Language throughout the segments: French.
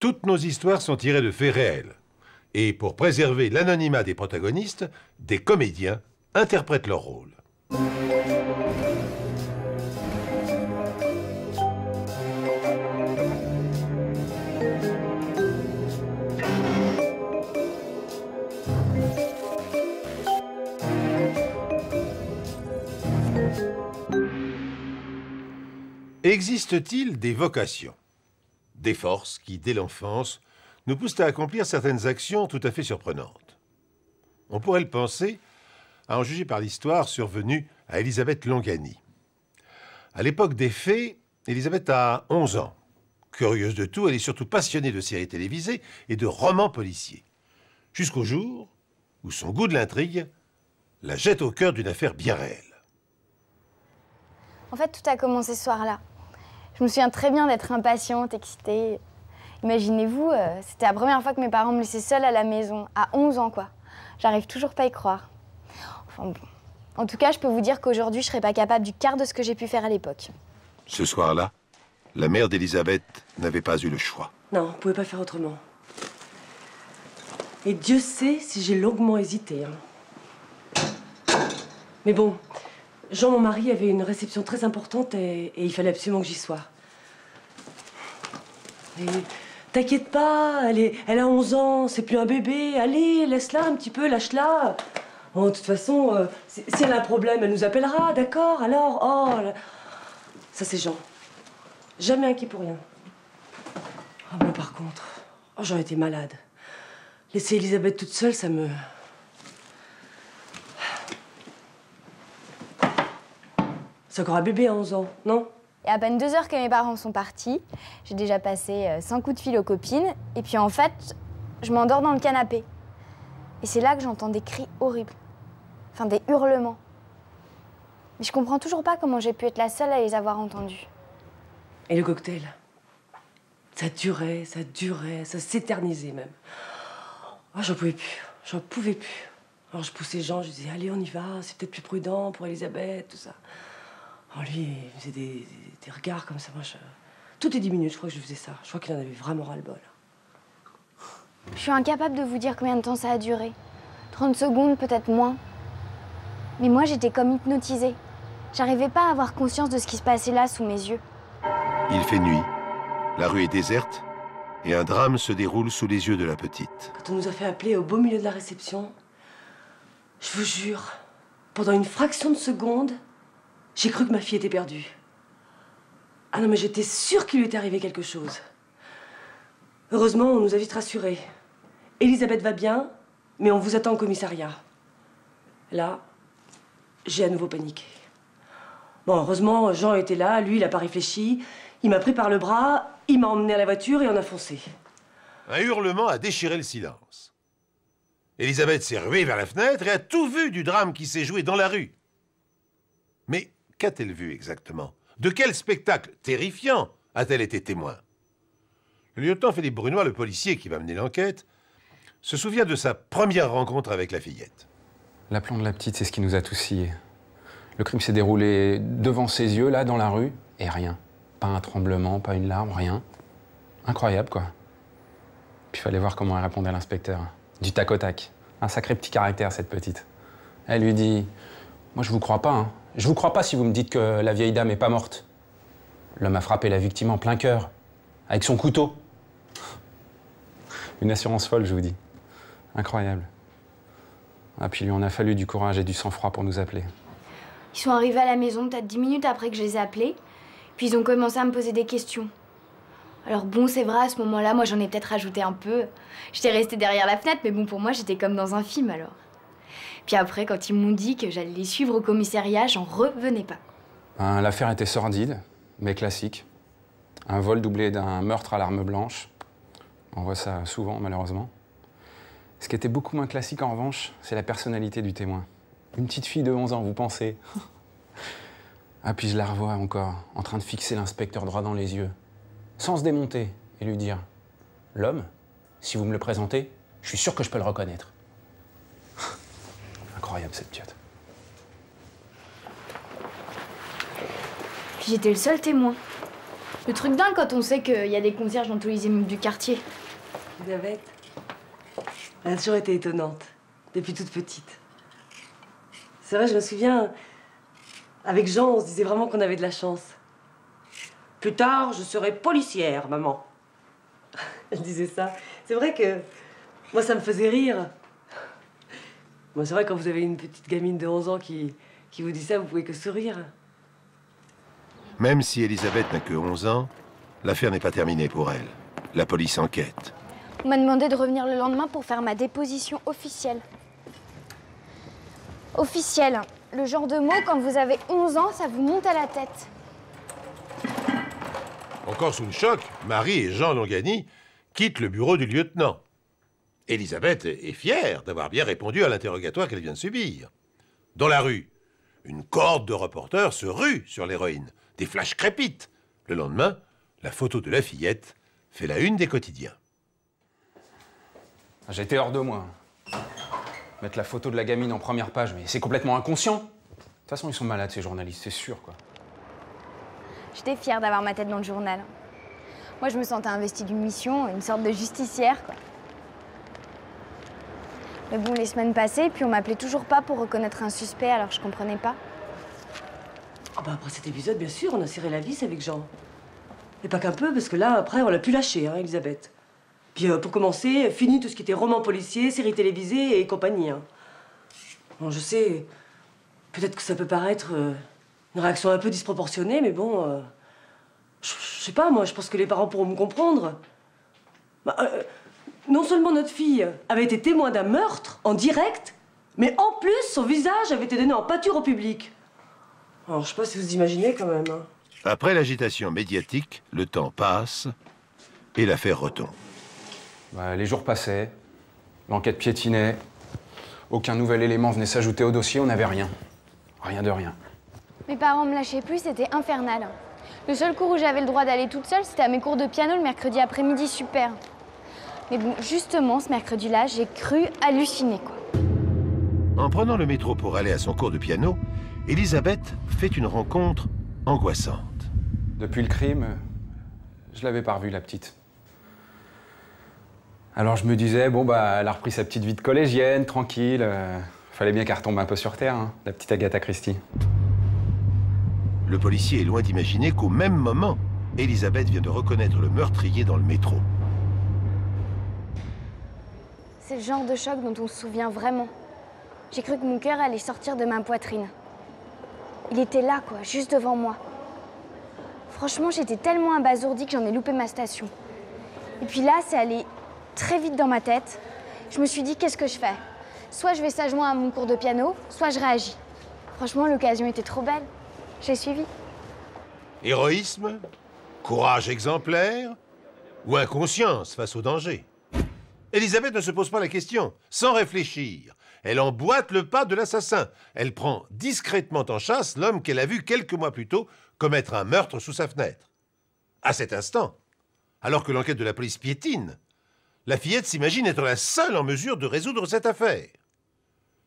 Toutes nos histoires sont tirées de faits réels. Et pour préserver l'anonymat des protagonistes, des comédiens interprètent leur rôle. Existe-t-il des vocations, des forces qui, dès l'enfance, nous poussent à accomplir certaines actions tout à fait surprenantes? On pourrait le penser, à en juger par l'histoire survenue à Elisabeth Longany. À l'époque des faits, Elisabeth a 11 ans. Curieuse de tout, elle est surtout passionnée de séries télévisées et de romans policiers. Jusqu'au jour où son goût de l'intrigue la jette au cœur d'une affaire bien réelle. En fait, tout a commencé ce soir-là. Je me souviens très bien d'être impatiente, excitée. Imaginez-vous, c'était la première fois que mes parents me laissaient seule à la maison, à 11 ans, quoi. J'arrive toujours pas à y croire. Enfin bon. En tout cas, je peux vous dire qu'aujourd'hui, je serais pas capable du quart de ce que j'ai pu faire à l'époque. Ce soir-là, la mère d'Elisabeth n'avait pas eu le choix. Non, on pouvait pas faire autrement. Et Dieu sait si j'ai longuement hésité. Mais bon, Jean, mon mari, avait une réception très importante et il fallait absolument que j'y sois. Et t'inquiète pas, elle a 11 ans, c'est plus un bébé. Allez, laisse-la un petit peu, lâche-la. Bon, de toute façon, si elle a un problème, elle nous appellera, d'accord? Alors, oh... Là... Ça, c'est Jean. Jamais inquiet pour rien. Oh, moi, par contre, oh, j'en étais malade. Laisser Elisabeth toute seule, ça me... C'est encore un bébé à 11 ans, non? Et à peine 2 heures que mes parents sont partis, j'ai déjà passé 100 coups de fil aux copines. Et puis en fait, je m'endors dans le canapé. Et c'est là que j'entends des cris horribles. Enfin, des hurlements. Mais je comprends toujours pas comment j'ai pu être la seule à les avoir entendus. Et le cocktail? Ça durait, ça s'éternisait même. Oh, j'en pouvais plus. Alors je poussais Jean, je disais, allez, on y va, c'est peut-être plus prudent pour Elisabeth, tout ça. Alors lui, il faisait des regards comme ça. Moi, toutes les 10 minutes, je crois que je faisais ça. Je crois qu'il en avait vraiment ras-le-bol. Je suis incapable de vous dire combien de temps ça a duré. 30 secondes, peut-être moins. Mais moi, j'étais comme hypnotisée. J'arrivais pas à avoir conscience de ce qui se passait là, sous mes yeux. Il fait nuit, la rue est déserte, et un drame se déroule sous les yeux de la petite. Quand on nous a fait appeler au beau milieu de la réception, je vous jure, pendant une fraction de seconde, j'ai cru que ma fille était perdue. Ah non, mais j'étais sûre qu'il lui était arrivé quelque chose. Heureusement, on nous a vite rassurés. Elisabeth va bien, mais on vous attend au commissariat. Là, j'ai à nouveau paniqué. Bon, heureusement, Jean était là, lui, il n'a pas réfléchi. Il m'a pris par le bras, il m'a emmené à la voiture et on a foncé. Un hurlement a déchiré le silence. Elisabeth s'est ruée vers la fenêtre et a tout vu du drame qui s'est joué dans la rue. Mais qu'a-t-elle vu exactement? De quel spectacle terrifiant a-t-elle été témoin? Le lieutenant Philippe Brunois, le policier qui va mener l'enquête, se souvient de sa première rencontre avec la fillette. L'aplomb de la petite, c'est ce qui nous a tous sciés. Le crime s'est déroulé devant ses yeux, là, dans la rue, et rien. Pas un tremblement, pas une larme, rien. Incroyable, quoi. Puis il fallait voir comment elle répondait à l'inspecteur. Du tac au tac. Un sacré petit caractère, cette petite. Elle lui dit « Moi, je vous crois pas, hein. Je vous crois pas si vous me dites que la vieille dame est pas morte. » L'homme a frappé la victime en plein cœur, avec son couteau. Une assurance folle, je vous dis. Incroyable. Ah, puis il lui en a fallu du courage et du sang-froid pour nous appeler. Ils sont arrivés à la maison peut-être 10 minutes après que je les ai appelés. Puis ils ont commencé à me poser des questions. Alors bon, c'est vrai, à ce moment-là, moi j'en ai peut-être rajouté un peu. J'étais restée derrière la fenêtre, mais bon, pour moi, j'étais comme dans un film alors. Puis après, quand ils m'ont dit que j'allais les suivre au commissariat, j'en revenais pas. L'affaire était sordide, mais classique. Un vol doublé d'un meurtre à l'arme blanche. On voit ça souvent, malheureusement. Ce qui était beaucoup moins classique, en revanche, c'est la personnalité du témoin. Une petite fille de 11 ans, vous pensez? Ah, puis je la revois encore, en train de fixer l'inspecteur droit dans les yeux, sans se démonter, et lui dire « L'homme, si vous me le présentez, je suis sûr que je peux le reconnaître. » Incroyable, cette piote. Puis j'étais le seul témoin. Le truc dingue quand on sait qu'il y a des concierges dans tous les immeubles du quartier. Elisabeth, elle a toujours été étonnante, depuis toute petite. C'est vrai, je me souviens, avec Jean, on se disait vraiment qu'on avait de la chance. Plus tard, je serai policière, maman. Elle disait ça. C'est vrai que moi, ça me faisait rire. Bon, c'est vrai, quand vous avez une petite gamine de 11 ans qui vous dit ça, vous pouvez que sourire. Même si Elisabeth n'a que 11 ans, l'affaire n'est pas terminée pour elle. La police enquête. On m'a demandé de revenir le lendemain pour faire ma déposition officielle. Officielle, le genre de mot, quand vous avez 11 ans, ça vous monte à la tête. Encore sous le choc, Marie et Jean Longani quittent le bureau du lieutenant. Elisabeth est fière d'avoir bien répondu à l'interrogatoire qu'elle vient de subir. Dans la rue, une corde de reporters se rue sur l'héroïne. Des flashs crépitent. Le lendemain, la photo de la fillette fait la une des quotidiens. J'étais hors de moi. Mettre la photo de la gamine en première page, mais c'est complètement inconscient. De toute façon, ils sont malades, ces journalistes, c'est sûr, quoi. J'étais fière d'avoir ma tête dans le journal. Moi, je me sentais investie d'une mission, une sorte de justicière, quoi. Mais bon, les semaines passaient, puis on m'appelait toujours pas pour reconnaître un suspect, alors je comprenais pas. Ah bah après cet épisode, bien sûr, on a serré la vis avec Jean. Et pas qu'un peu, parce que là, après, on l'a pu lâcher, hein, Elisabeth. Puis pour commencer, fini tout ce qui était roman policier, séries télévisées et compagnie. Hein. Bon, je sais, peut-être que ça peut paraître une réaction un peu disproportionnée, mais bon, je sais pas, moi, je pense que les parents pourront me comprendre. Bah, non seulement notre fille avait été témoin d'un meurtre en direct, mais en plus, son visage avait été donné en pâture au public. Alors, je sais pas si vous imaginez quand même. Hein. Après l'agitation médiatique, le temps passe et l'affaire retombe. Bah, les jours passaient, l'enquête piétinait, aucun nouvel élément venait s'ajouter au dossier, on n'avait rien. Rien de rien. Mes parents me lâchaient plus, c'était infernal. Le seul cours où j'avais le droit d'aller toute seule, c'était à mes cours de piano le mercredi après-midi, super. Mais bon, justement, ce mercredi-là, j'ai cru halluciner, quoi. En prenant le métro pour aller à son cours de piano, Elisabeth fait une rencontre angoissante. Depuis le crime, je l'avais pas revue, la petite. Alors je me disais, bon bah, elle a repris sa petite vie de collégienne, tranquille. Fallait bien qu'elle retombe un peu sur terre, hein, la petite Agatha Christie. Le policier est loin d'imaginer qu'au même moment, Elisabeth vient de reconnaître le meurtrier dans le métro. C'est le genre de choc dont on se souvient vraiment. J'ai cru que mon cœur allait sortir de ma poitrine. Il était là, quoi, juste devant moi. Franchement, j'étais tellement abasourdie que j'en ai loupé ma station. Et puis là, c'est allé très vite dans ma tête. Je me suis dit, qu'est-ce que je fais? Soit je vais sagement à mon cours de piano, soit je réagis. Franchement, l'occasion était trop belle. J'ai suivi. Héroïsme, courage exemplaire ou inconscience face au danger? Elisabeth ne se pose pas la question. Sans réfléchir, elle emboîte le pas de l'assassin. Elle prend discrètement en chasse l'homme qu'elle a vu quelques mois plus tôt commettre un meurtre sous sa fenêtre. À cet instant, alors que l'enquête de la police piétine, la fillette s'imagine être la seule en mesure de résoudre cette affaire.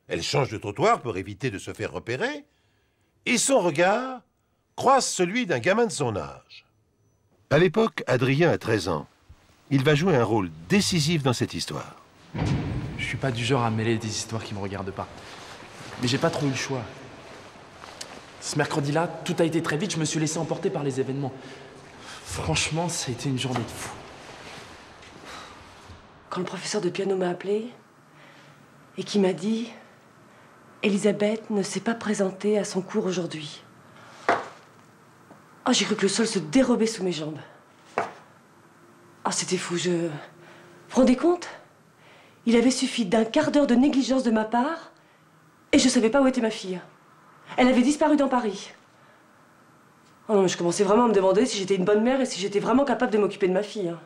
Elle change de trottoir pour éviter de se faire repérer, et son regard croise celui d'un gamin de son âge. À l'époque, Adrien a 13 ans. Il va jouer un rôle décisif dans cette histoire. Je suis pas du genre à me mêler des histoires qui me regardent pas. Mais j'ai pas trop eu le choix. Ce mercredi-là, tout a été très vite, je me suis laissé emporter par les événements. Franchement, ça a été une journée de fou. Quand le professeur de piano m'a appelé et qui m'a dit « Elisabeth ne s'est pas présentée à son cours aujourd'hui ». Oh, j'ai cru que le sol se dérobait sous mes jambes. Ah, c'était fou, Vous vous rendez compte? Il avait suffi d'un quart d'heure de négligence de ma part et je savais pas où était ma fille. Elle avait disparu dans Paris. Oh non, mais je commençais vraiment à me demander si j'étais une bonne mère et si j'étais vraiment capable de m'occuper de ma fille. Hein.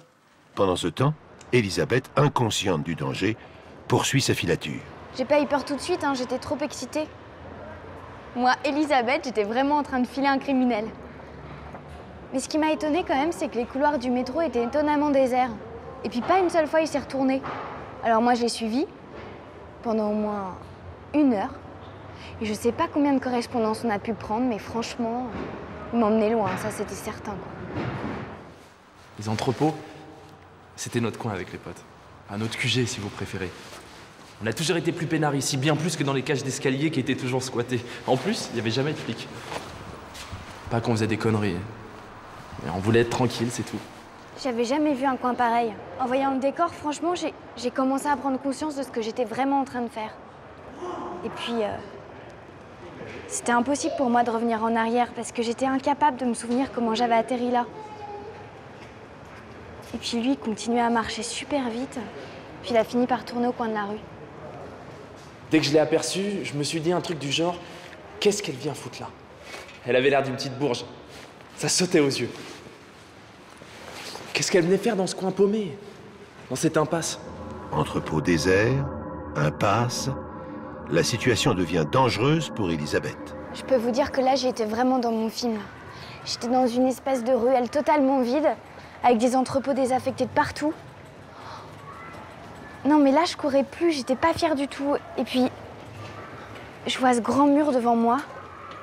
Pendant ce temps, Elisabeth, inconsciente du danger, poursuit sa filature. J'ai pas eu peur tout de suite, hein, j'étais trop excitée. Moi, Elisabeth, j'étais vraiment en train de filer un criminel. Mais ce qui m'a étonnée quand même, c'est que les couloirs du métro étaient étonnamment déserts. Et puis pas une seule fois il s'est retourné. Alors moi je l'ai suivi pendant au moins 1 heure. Et je sais pas combien de correspondances on a pu prendre, mais franchement, il m'emmenait loin, ça c'était certain, quoi. Les entrepôts, c'était notre coin avec les potes. Un autre QG, si vous préférez. On a toujours été plus peinards ici, bien plus que dans les cages d'escalier qui étaient toujours squattées. En plus, il n'y avait jamais de flics. Pas qu'on faisait des conneries. Mais on voulait être tranquille, c'est tout. J'avais jamais vu un coin pareil. En voyant le décor, franchement, j'ai commencé à prendre conscience de ce que j'étais vraiment en train de faire. Et puis, c'était impossible pour moi de revenir en arrière parce que j'étais incapable de me souvenir comment j'avais atterri là. Et puis lui, il continuait à marcher super vite. Puis il a fini par tourner au coin de la rue. Dès que je l'ai aperçue, je me suis dit un truc du genre « Qu'est-ce qu'elle vient foutre là ?» Elle avait l'air d'une petite bourge. Ça sautait aux yeux. Qu'est-ce qu'elle venait faire dans ce coin paumé? Dans cette impasse? Entrepôt désert, impasse, la situation devient dangereuse pour Elisabeth. Je peux vous dire que là, j'étais vraiment dans mon film. J'étais dans une espèce de ruelle totalement vide, avec des entrepôts désaffectés de partout. Non, mais là, je courais plus, j'étais pas fière du tout. Et puis, je vois ce grand mur devant moi,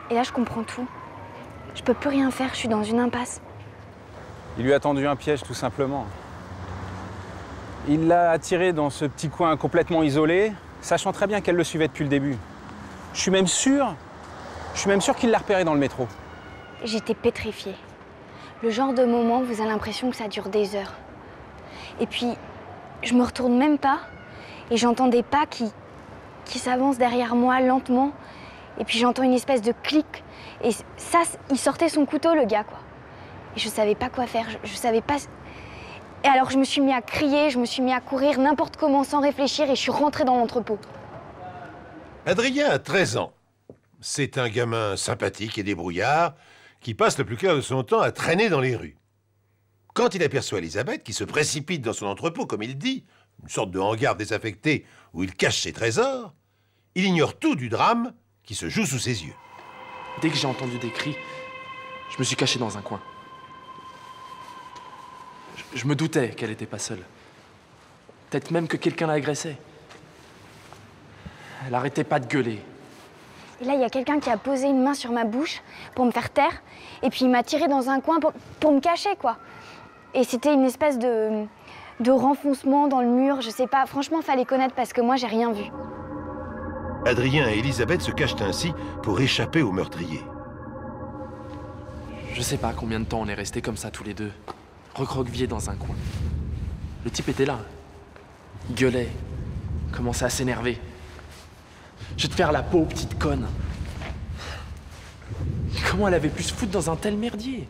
et là, je comprends tout. Je peux plus rien faire, je suis dans une impasse. Il lui a tendu un piège, tout simplement. Il l'a attirée dans ce petit coin complètement isolé, sachant très bien qu'elle le suivait depuis le début. Je suis même sûr qu'il l'a repérée dans le métro. J'étais pétrifiée. Le genre de moment où vous avez l'impression que ça dure des heures. Et puis, je me retourne même pas et j'entends des pas qui s'avancent derrière moi lentement. Et puis j'entends une espèce de clic. Et ça, il sortait son couteau, le gars, quoi. Et je savais pas quoi faire, je savais pas... Et alors je me suis mis à crier, je me suis mis à courir n'importe comment sans réfléchir et je suis rentrée dans l'entrepôt. Adrien a 13 ans. C'est un gamin sympathique et débrouillard qui passe le plus clair de son temps à traîner dans les rues. Quand il aperçoit Elisabeth qui se précipite dans son entrepôt, comme il dit, une sorte de hangar désaffecté où il cache ses trésors, il ignore tout du drame qui se joue sous ses yeux. Dès que j'ai entendu des cris, je me suis caché dans un coin. Je me doutais qu'elle n'était pas seule. Peut-être même que quelqu'un l'agressait. Elle arrêtait pas de gueuler. Et là, il y a quelqu'un qui a posé une main sur ma bouche pour me faire taire. Et puis il m'a tirée dans un coin pour me cacher, quoi. Et c'était une espèce de renfoncement dans le mur, je sais pas. Franchement, fallait connaître parce que moi, j'ai rien vu. Adrien et Elisabeth se cachent ainsi pour échapper au meurtrier. Je sais pas combien de temps on est restés comme ça tous les deux, recroquevillés dans un coin. Le type était là. Il gueulait, commençait à s'énerver. Je vais te faire la peau, petite conne. Comment elle avait pu se foutre dans un tel merdier?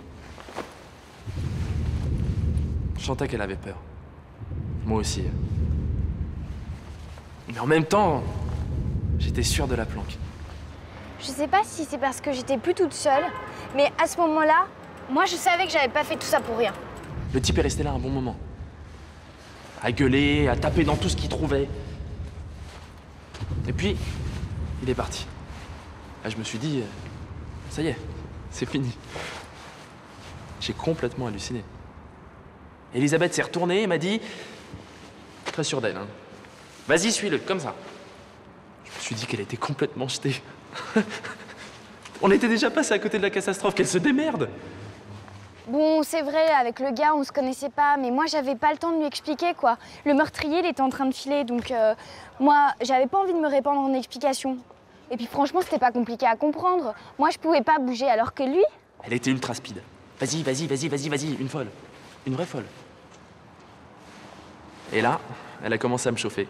Je sentais qu'elle avait peur. Moi aussi. Mais en même temps, j'étais sûr de la planque. Je sais pas si c'est parce que j'étais plus toute seule, mais à ce moment-là, moi, je savais que j'avais pas fait tout ça pour rien. Le type est resté là un bon moment. À gueuler, à taper dans tout ce qu'il trouvait. Et puis, il est parti. Là, je me suis dit, ça y est, c'est fini. J'ai complètement halluciné. Elisabeth s'est retournée et m'a dit, très sûre d'elle, hein, vas-y, suis-le, comme ça. Je me suis dit qu'elle était complètement jetée. On était déjà passé à côté de la catastrophe, qu'elle se démerde. Bon, c'est vrai, avec le gars, on se connaissait pas, mais moi, j'avais pas le temps de lui expliquer, quoi. Le meurtrier, il était en train de filer, donc moi, j'avais pas envie de me répandre en explications. Et puis franchement, c'était pas compliqué à comprendre. Moi, je pouvais pas bouger, alors que lui... Elle était ultra speed. Vas-y, vas-y, vas-y, vas-y, vas-y, une folle. Une vraie folle. Et là, elle a commencé à me chauffer.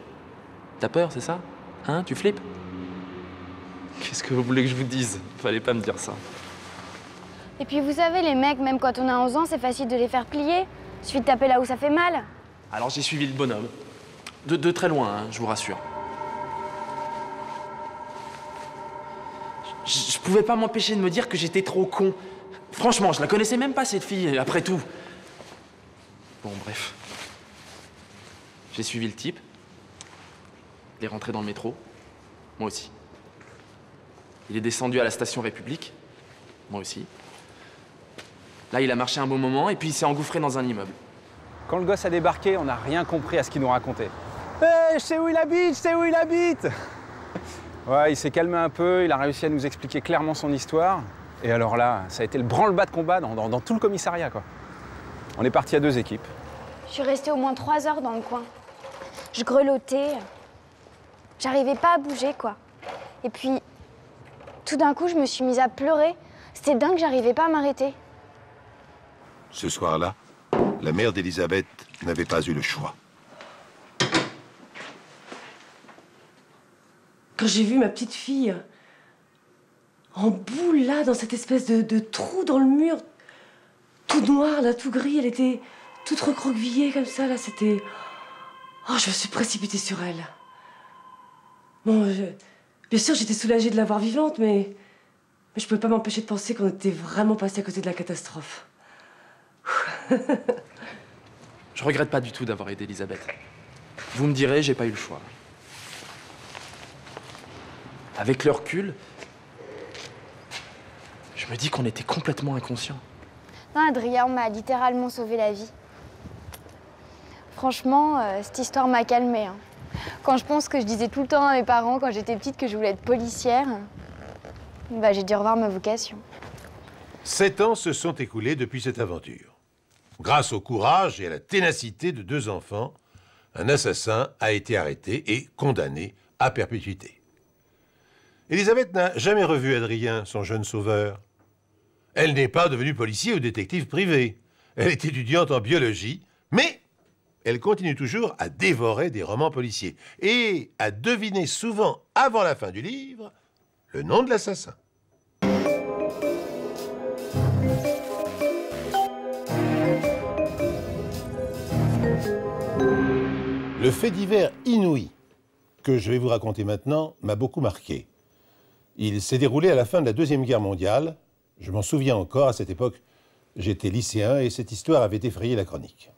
T'as peur, c'est ça? Hein, tu flippes? Qu'est-ce que vous voulez que je vous dise? Fallait pas me dire ça. Et puis vous savez, les mecs, même quand on a 11 ans, c'est facile de les faire plier. Suffit de taper là où ça fait mal. Alors j'ai suivi le bonhomme. De très loin, hein, je vous rassure. Je pouvais pas m'empêcher de me dire que j'étais trop con. Franchement, je la connaissais même pas, cette fille, après tout. Bon, bref. J'ai suivi le type. Il est rentré dans le métro. Moi aussi. Il est descendu à la station République. Moi aussi. Là, il a marché un bon moment et puis il s'est engouffré dans un immeuble. Quand le gosse a débarqué, on n'a rien compris à ce qu'il nous racontait. Hé, je sais où il habite, je sais où il habite. Ouais, il s'est calmé un peu, il a réussi à nous expliquer clairement son histoire. Et alors là, ça a été le branle-bas de combat dans tout le commissariat, quoi. On est parti à 2 équipes. Je suis restée au moins 3 heures dans le coin. Je grelottais. J'arrivais pas à bouger, quoi. Et puis, tout d'un coup, je me suis mise à pleurer. C'était dingue, j'arrivais pas à m'arrêter. Ce soir-là, la mère d'Elisabeth n'avait pas eu le choix. Quand j'ai vu ma petite fille en boule, là, dans cette espèce de trou dans le mur, tout noir, là, tout gris, elle était toute recroquevillée comme ça, là, c'était... Oh, je me suis précipitée sur elle. Bon, bien sûr, j'étais soulagée de la voir vivante, mais je pouvais pas m'empêcher de penser qu'on était vraiment passé à côté de la catastrophe. Je regrette pas du tout d'avoir aidé Elisabeth. Vous me direz, j'ai pas eu le choix. Avec le recul, je me dis qu'on était complètement inconscients. Non, Adrien m'a littéralement sauvé la vie. Franchement, cette histoire m'a calmée. Hein. Quand je pense que je disais tout le temps à mes parents, quand j'étais petite, que je voulais être policière, bah, j'ai dû revoir ma vocation. 7 ans se sont écoulés depuis cette aventure. Grâce au courage et à la ténacité de 2 enfants, un assassin a été arrêté et condamné à perpétuité. Elisabeth n'a jamais revu Adrien, son jeune sauveur. Elle n'est pas devenue policier ou détective privé. Elle est étudiante en biologie, mais elle continue toujours à dévorer des romans policiers et à deviner souvent, avant la fin du livre, le nom de l'assassin. Le fait divers inouï que je vais vous raconter maintenant m'a beaucoup marqué. Il s'est déroulé à la fin de la Deuxième Guerre mondiale. Je m'en souviens encore, à cette époque, j'étais lycéen et cette histoire avait effrayé la chronique.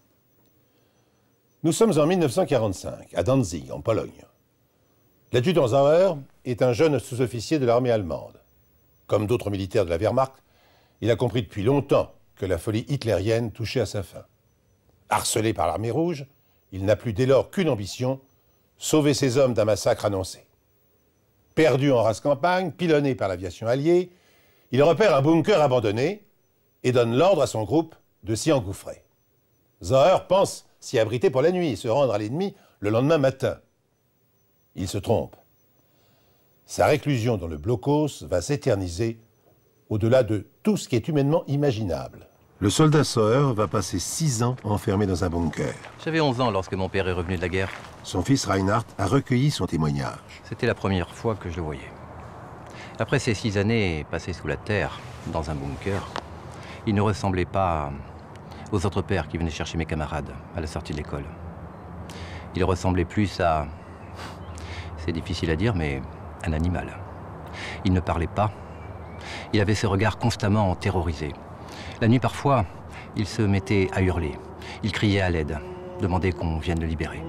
Nous sommes en 1945, à Danzig, en Pologne. L'adjudant Sauer est un jeune sous-officier de l'armée allemande. Comme d'autres militaires de la Wehrmacht, il a compris depuis longtemps que la folie hitlérienne touchait à sa fin. Harcelé par l'armée rouge, il n'a plus dès lors qu'une ambition, sauver ses hommes d'un massacre annoncé. Perdu en rase campagne, pilonné par l'aviation alliée, il repère un bunker abandonné et donne l'ordre à son groupe de s'y engouffrer. Sauer pense s'y abriter pour la nuit et se rendre à l'ennemi le lendemain matin. Il se trompe. Sa réclusion dans le blocos va s'éterniser au-delà de tout ce qui est humainement imaginable. Le soldat Sauer va passer 6 ans enfermé dans un bunker. J'avais 11 ans lorsque mon père est revenu de la guerre. Son fils Reinhard a recueilli son témoignage. C'était la première fois que je le voyais. Après ces 6 années passées sous la terre, dans un bunker, il ne ressemblait pas aux autres pères qui venaient chercher mes camarades à la sortie de l'école. Il ressemblait plus à... C'est difficile à dire, mais un animal. Il ne parlait pas. Il avait ce regard constamment terrorisé. La nuit, parfois, il se mettait à hurler. Il criait à l'aide, demandait qu'on vienne le libérer.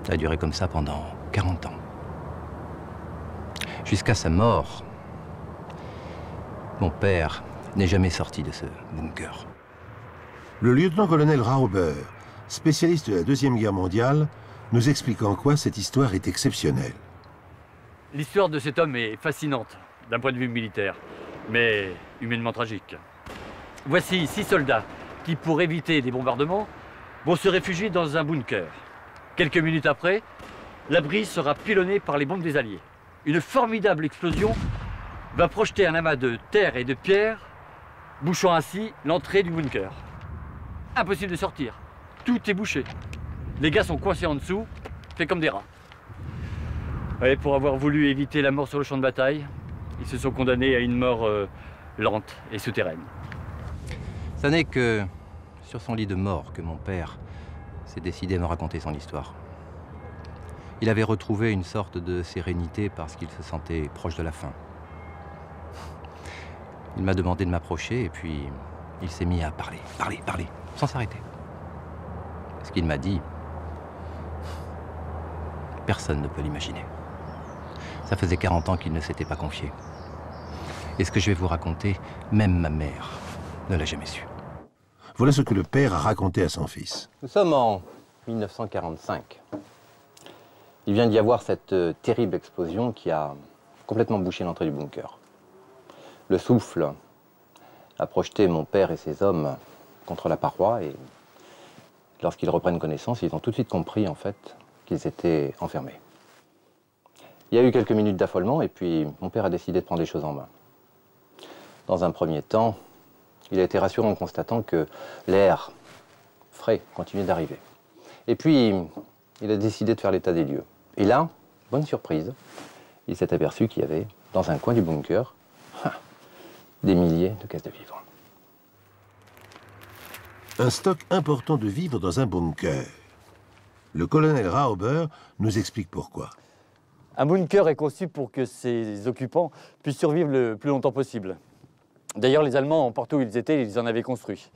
Ça a duré comme ça pendant 40 ans. Jusqu'à sa mort, mon père n'est jamais sorti de ce bunker. Le lieutenant-colonel Rauber, spécialiste de la Deuxième Guerre mondiale, nous explique en quoi cette histoire est exceptionnelle. L'histoire de cet homme est fascinante, d'un point de vue militaire, mais humainement tragique. Voici 6 soldats qui, pour éviter des bombardements, vont se réfugier dans un bunker. Quelques minutes après, l'abri sera pilonné par les bombes des Alliés. Une formidable explosion va projeter un amas de terre et de pierres, bouchant ainsi l'entrée du bunker. Impossible de sortir. Tout est bouché. Les gars sont coincés en dessous, fait comme des rats. Et pour avoir voulu éviter la mort sur le champ de bataille, ils se sont condamnés à une mort lente et souterraine. Ce n'est que sur son lit de mort que mon père s'est décidé à me raconter son histoire. Il avait retrouvé une sorte de sérénité parce qu'il se sentait proche de la fin. Il m'a demandé de m'approcher et puis il s'est mis à parler, sans s'arrêter. Ce qu'il m'a dit, personne ne peut l'imaginer. Ça faisait 40 ans qu'il ne s'était pas confié. Et ce que je vais vous raconter, même ma mère ne l'a jamais su. Voilà ce que le père a raconté à son fils. Nous sommes en 1945. Il vient d'y avoir cette terrible explosion qui a complètement bouché l'entrée du bunker. Le souffle a projeté mon père et ses hommes contre la paroi et lorsqu'ils reprennent connaissance, ils ont tout de suite compris en fait qu'ils étaient enfermés. Il y a eu quelques minutes d'affolement et puis mon père a décidé de prendre les choses en main. Dans un premier temps, il a été rassuré en constatant que l'air frais continuait d'arriver. Et puis, il a décidé de faire l'état des lieux. Et là, bonne surprise, il s'est aperçu qu'il y avait, dans un coin du bunker, des milliers de caisses de vivres. Un stock important de vivres dans un bunker. Le colonel Rauber nous explique pourquoi. Un bunker est conçu pour que ses occupants puissent survivre le plus longtemps possible. D'ailleurs, les Allemands, partout où ils étaient, ils en avaient construit,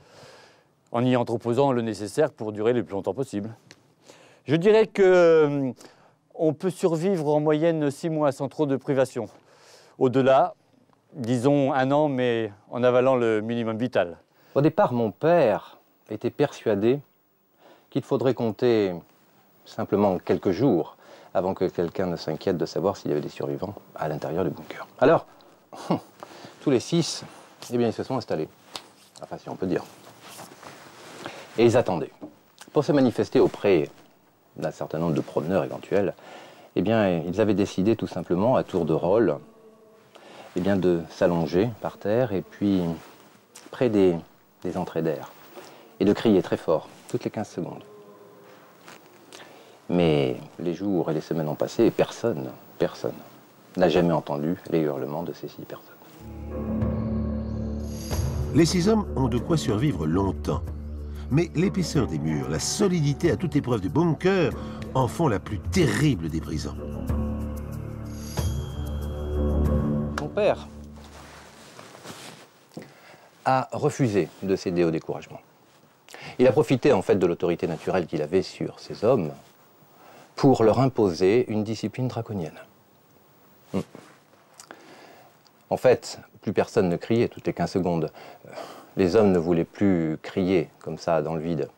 en y entreposant le nécessaire pour durer le plus longtemps possible. Je dirais que on peut survivre en moyenne 6 mois sans trop de privation. Au-delà, disons 1 an, mais en avalant le minimum vital. Au départ, mon père était persuadé qu'il faudrait compter simplement quelques jours avant que quelqu'un ne s'inquiète de savoir s'il y avait des survivants à l'intérieur du bunker. Alors, tous les 6, eh bien, ils se sont installés. Enfin, si on peut dire. Et ils attendaient. Pour se manifester auprès d'un certain nombre de promeneurs éventuels, eh bien, ils avaient décidé tout simplement, à tour de rôle, eh bien, de s'allonger par terre et puis près des entrées d'air et de crier très fort, toutes les 15 secondes. Mais les jours et les semaines ont passé et personne n'a jamais entendu les hurlements de ces 6 personnes. Les 6 hommes ont de quoi survivre longtemps. Mais l'épaisseur des murs, la solidité à toute épreuve du bunker en font la plus terrible des prisons. Mon père a refusé de céder au découragement. Il a profité en fait de l'autorité naturelle qu'il avait sur ces hommes pour leur imposer une discipline draconienne. En fait, plus personne ne criait toutes les 15 secondes. Les hommes ne voulaient plus crier comme ça dans le vide.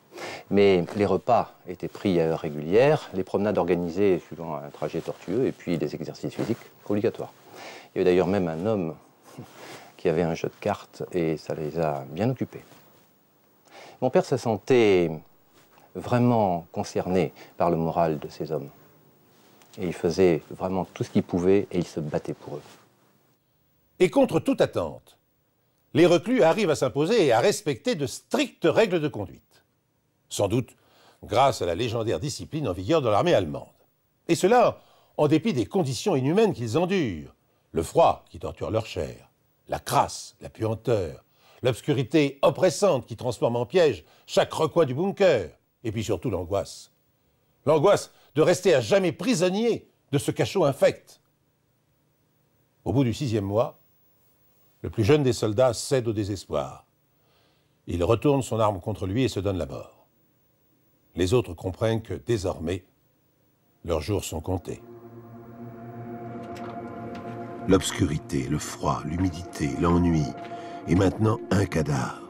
Mais les repas étaient pris à heure régulière, les promenades organisées suivant un trajet tortueux et puis des exercices physiques obligatoires. Il y avait d'ailleurs même un homme qui avait un jeu de cartes et ça les a bien occupés. Mon père se sentait vraiment concerné par le moral de ces hommes. Et il faisait vraiment tout ce qu'il pouvait et il se battait pour eux. Et contre toute attente, les reclus arrivent à s'imposer et à respecter de strictes règles de conduite. Sans doute grâce à la légendaire discipline en vigueur dans l'armée allemande. Et cela en dépit des conditions inhumaines qu'ils endurent. Le froid qui torture leur chair, la crasse, la puanteur, l'obscurité oppressante qui transforme en piège chaque recoin du bunker, et puis surtout l'angoisse. L'angoisse de rester à jamais prisonnier de ce cachot infect. Au bout du 6e mois, le plus jeune des soldats cède au désespoir. Il retourne son arme contre lui et se donne la mort. Les autres comprennent que, désormais, leurs jours sont comptés. L'obscurité, le froid, l'humidité, l'ennui, et maintenant un cadavre.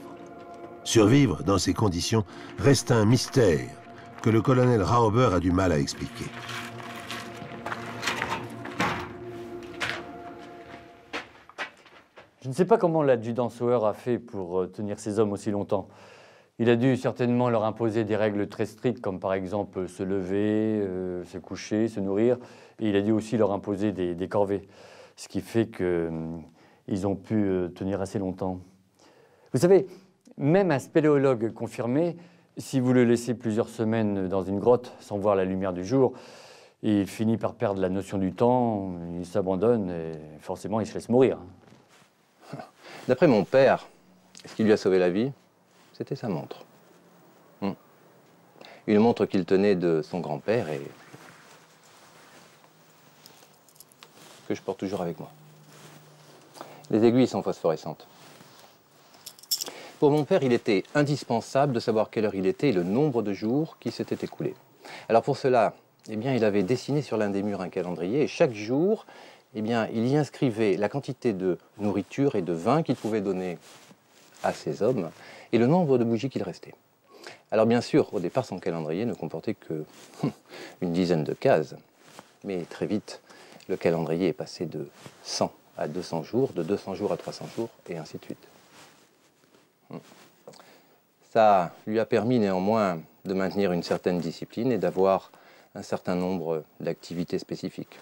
Survivre dans ces conditions reste un mystère que le colonel Rauber a du mal à expliquer. Je ne sais pas comment l'adjudant Sauer a fait pour tenir ces hommes aussi longtemps. Il a dû certainement leur imposer des règles très strictes, comme par exemple se lever, se coucher, se nourrir. Et il a dû aussi leur imposer des corvées, ce qui fait qu'ils ont pu tenir assez longtemps. Vous savez, même un spéléologue confirmé, si vous le laissez plusieurs semaines dans une grotte sans voir la lumière du jour, il finit par perdre la notion du temps, il s'abandonne et forcément il se laisse mourir. D'après mon père, ce qui lui a sauvé la vie, c'était sa montre. Une montre qu'il tenait de son grand-père et que je porte toujours avec moi. Les aiguilles sont phosphorescentes. Pour mon père, il était indispensable de savoir quelle heure il était et le nombre de jours qui s'étaient écoulés. Alors pour cela, eh bien, il avait dessiné sur l'un des murs un calendrier et chaque jour, eh bien, il y inscrivait la quantité de nourriture et de vin qu'il pouvait donner à ces hommes et le nombre de bougies qu'il restait. Alors bien sûr, au départ, son calendrier ne comportait que une dizaine de cases. Mais très vite, le calendrier est passé de 100 à 200 jours, de 200 jours à 300 jours, et ainsi de suite. Ça lui a permis néanmoins de maintenir une certaine discipline et d'avoir un certain nombre d'activités spécifiques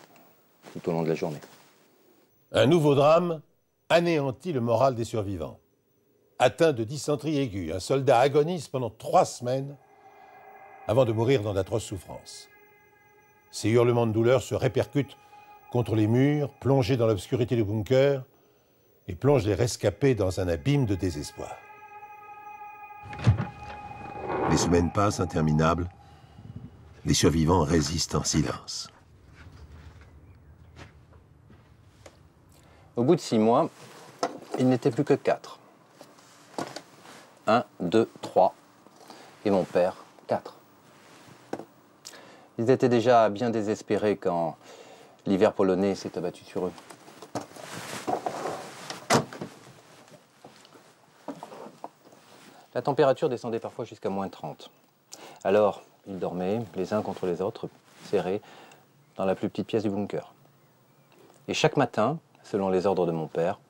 tout au long de la journée. Un nouveau drame anéantit le moral des survivants. Atteint de dysenterie aiguë, un soldat agonise pendant 3 semaines avant de mourir dans d'atroces souffrances. Ses hurlements de douleur se répercutent contre les murs, plongés dans l'obscurité du bunker, et plongent les rescapés dans un abîme de désespoir. Les semaines passent interminables. Les survivants résistent en silence. Au bout de 6 mois, il n'était plus que 4. 1, 2, 3. Et mon père, 4. Ils étaient déjà bien désespérés quand l'hiver polonais s'est abattu sur eux. La température descendait parfois jusqu'à -30. Alors, ils dormaient les uns contre les autres, serrés, dans la plus petite pièce du bunker. Et chaque matin, selon les ordres de mon père,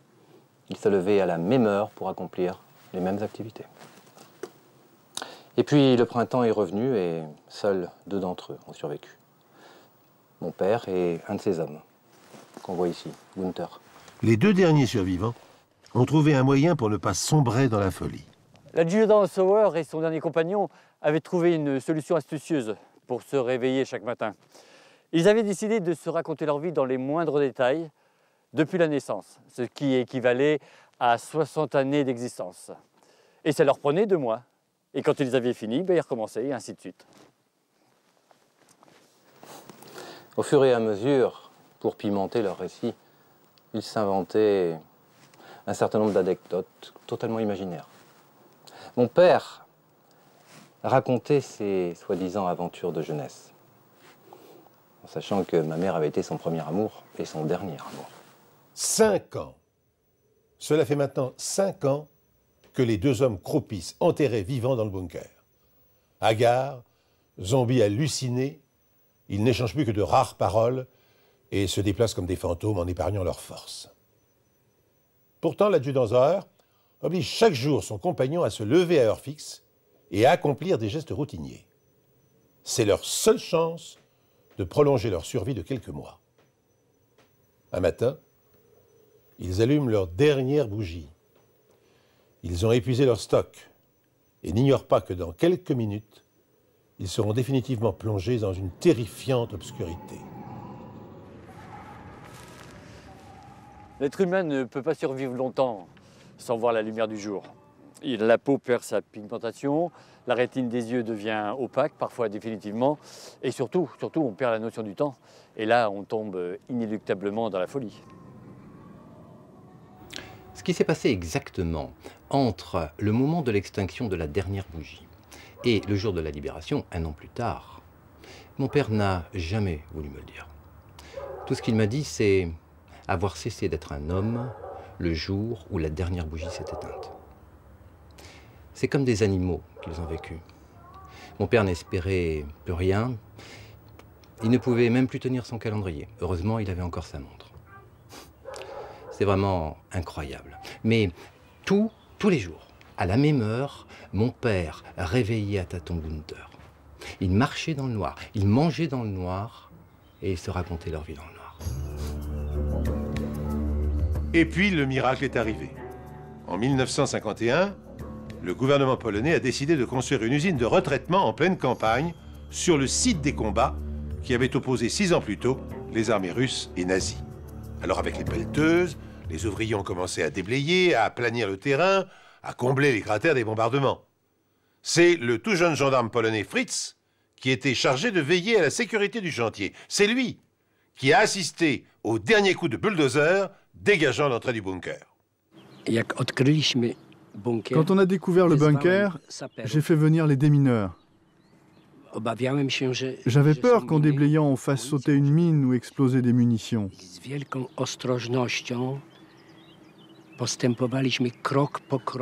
ils se levaient à la même heure pour accomplir les mêmes activités. Et puis le printemps est revenu et seuls 2 d'entre eux ont survécu. Mon père et un de ses hommes, qu'on voit ici, Gunther. Les 2 derniers survivants ont trouvé un moyen pour ne pas sombrer dans la folie. L'adjudant Sauer et son dernier compagnon avaient trouvé une solution astucieuse pour se réveiller chaque matin. Ils avaient décidé de se raconter leur vie dans les moindres détails depuis la naissance, ce qui équivalait à 60 années d'existence. Et ça leur prenait 2 mois. Et quand ils avaient fini, ils recommençaient, et ainsi de suite. Au fur et à mesure, pour pimenter leur récit, ils s'inventaient un certain nombre d'anecdotes totalement imaginaires. Mon père racontait ses soi-disant aventures de jeunesse, en sachant que ma mère avait été son premier amour et son dernier amour. 5 ans. Cela fait maintenant 5 ans que les 2 hommes croupissent, enterrés vivants dans le bunker. Hagards, zombies hallucinés, ils n'échangent plus que de rares paroles et se déplacent comme des fantômes en épargnant leur force. Pourtant, l'adjudant Sauer oblige chaque jour son compagnon à se lever à heure fixe et à accomplir des gestes routiniers. C'est leur seule chance de prolonger leur survie de quelques mois. Un matin, ils allument leur dernière bougie. Ils ont épuisé leur stock et n'ignorent pas que dans quelques minutes, ils seront définitivement plongés dans une terrifiante obscurité. L'être humain ne peut pas survivre longtemps sans voir la lumière du jour. La peau perd sa pigmentation, la rétine des yeux devient opaque, parfois définitivement, et surtout, on perd la notion du temps. Et là, on tombe inéluctablement dans la folie. Ce qui s'est passé exactement entre le moment de l'extinction de la dernière bougie et le jour de la libération, 1 an plus tard, mon père n'a jamais voulu me le dire. Tout ce qu'il m'a dit, c'est avoir cessé d'être un homme le jour où la dernière bougie s'est éteinte. C'est comme des animaux qu'ils ont vécu. Mon père n'espérait plus rien. Il ne pouvait même plus tenir son calendrier. Heureusement, il avait encore sa montre. C'est vraiment incroyable. Mais tous les jours, à la même heure, mon père réveillait à tâtons Gunther. Ils marchaient dans le noir, ils mangeaient dans le noir et ils se racontaient leur vie dans le noir. Et puis, le miracle est arrivé. En 1951, le gouvernement polonais a décidé de construire une usine de retraitement en pleine campagne sur le site des combats qui avaient opposé 6 ans plus tôt les armées russes et nazies. Alors avec les pelleteuses, les ouvriers ont commencé à déblayer, à aplanir le terrain, à combler les cratères des bombardements. C'est le tout jeune gendarme polonais Fritz qui était chargé de veiller à la sécurité du chantier. C'est lui qui a assisté au dernier coup de bulldozer dégageant l'entrée du bunker. Quand on a découvert le bunker, j'ai fait venir les démineurs. J'avais peur qu'en déblayant, on fasse sauter une mine ou exploser des munitions.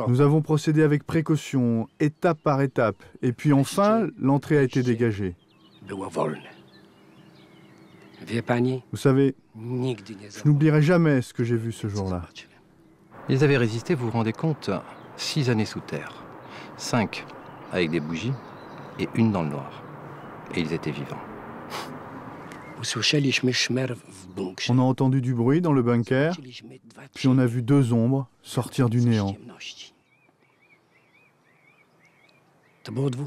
Nous avons procédé avec précaution, étape par étape, et puis enfin, l'entrée a été dégagée. Vous savez, je n'oublierai jamais ce que j'ai vu ce jour-là. Ils avaient résisté, vous vous rendez compte, 6 années sous terre, 5 avec des bougies et une dans le noir. Et ils étaient vivants. On a entendu du bruit dans le bunker, puis on a vu 2 ombres sortir du néant.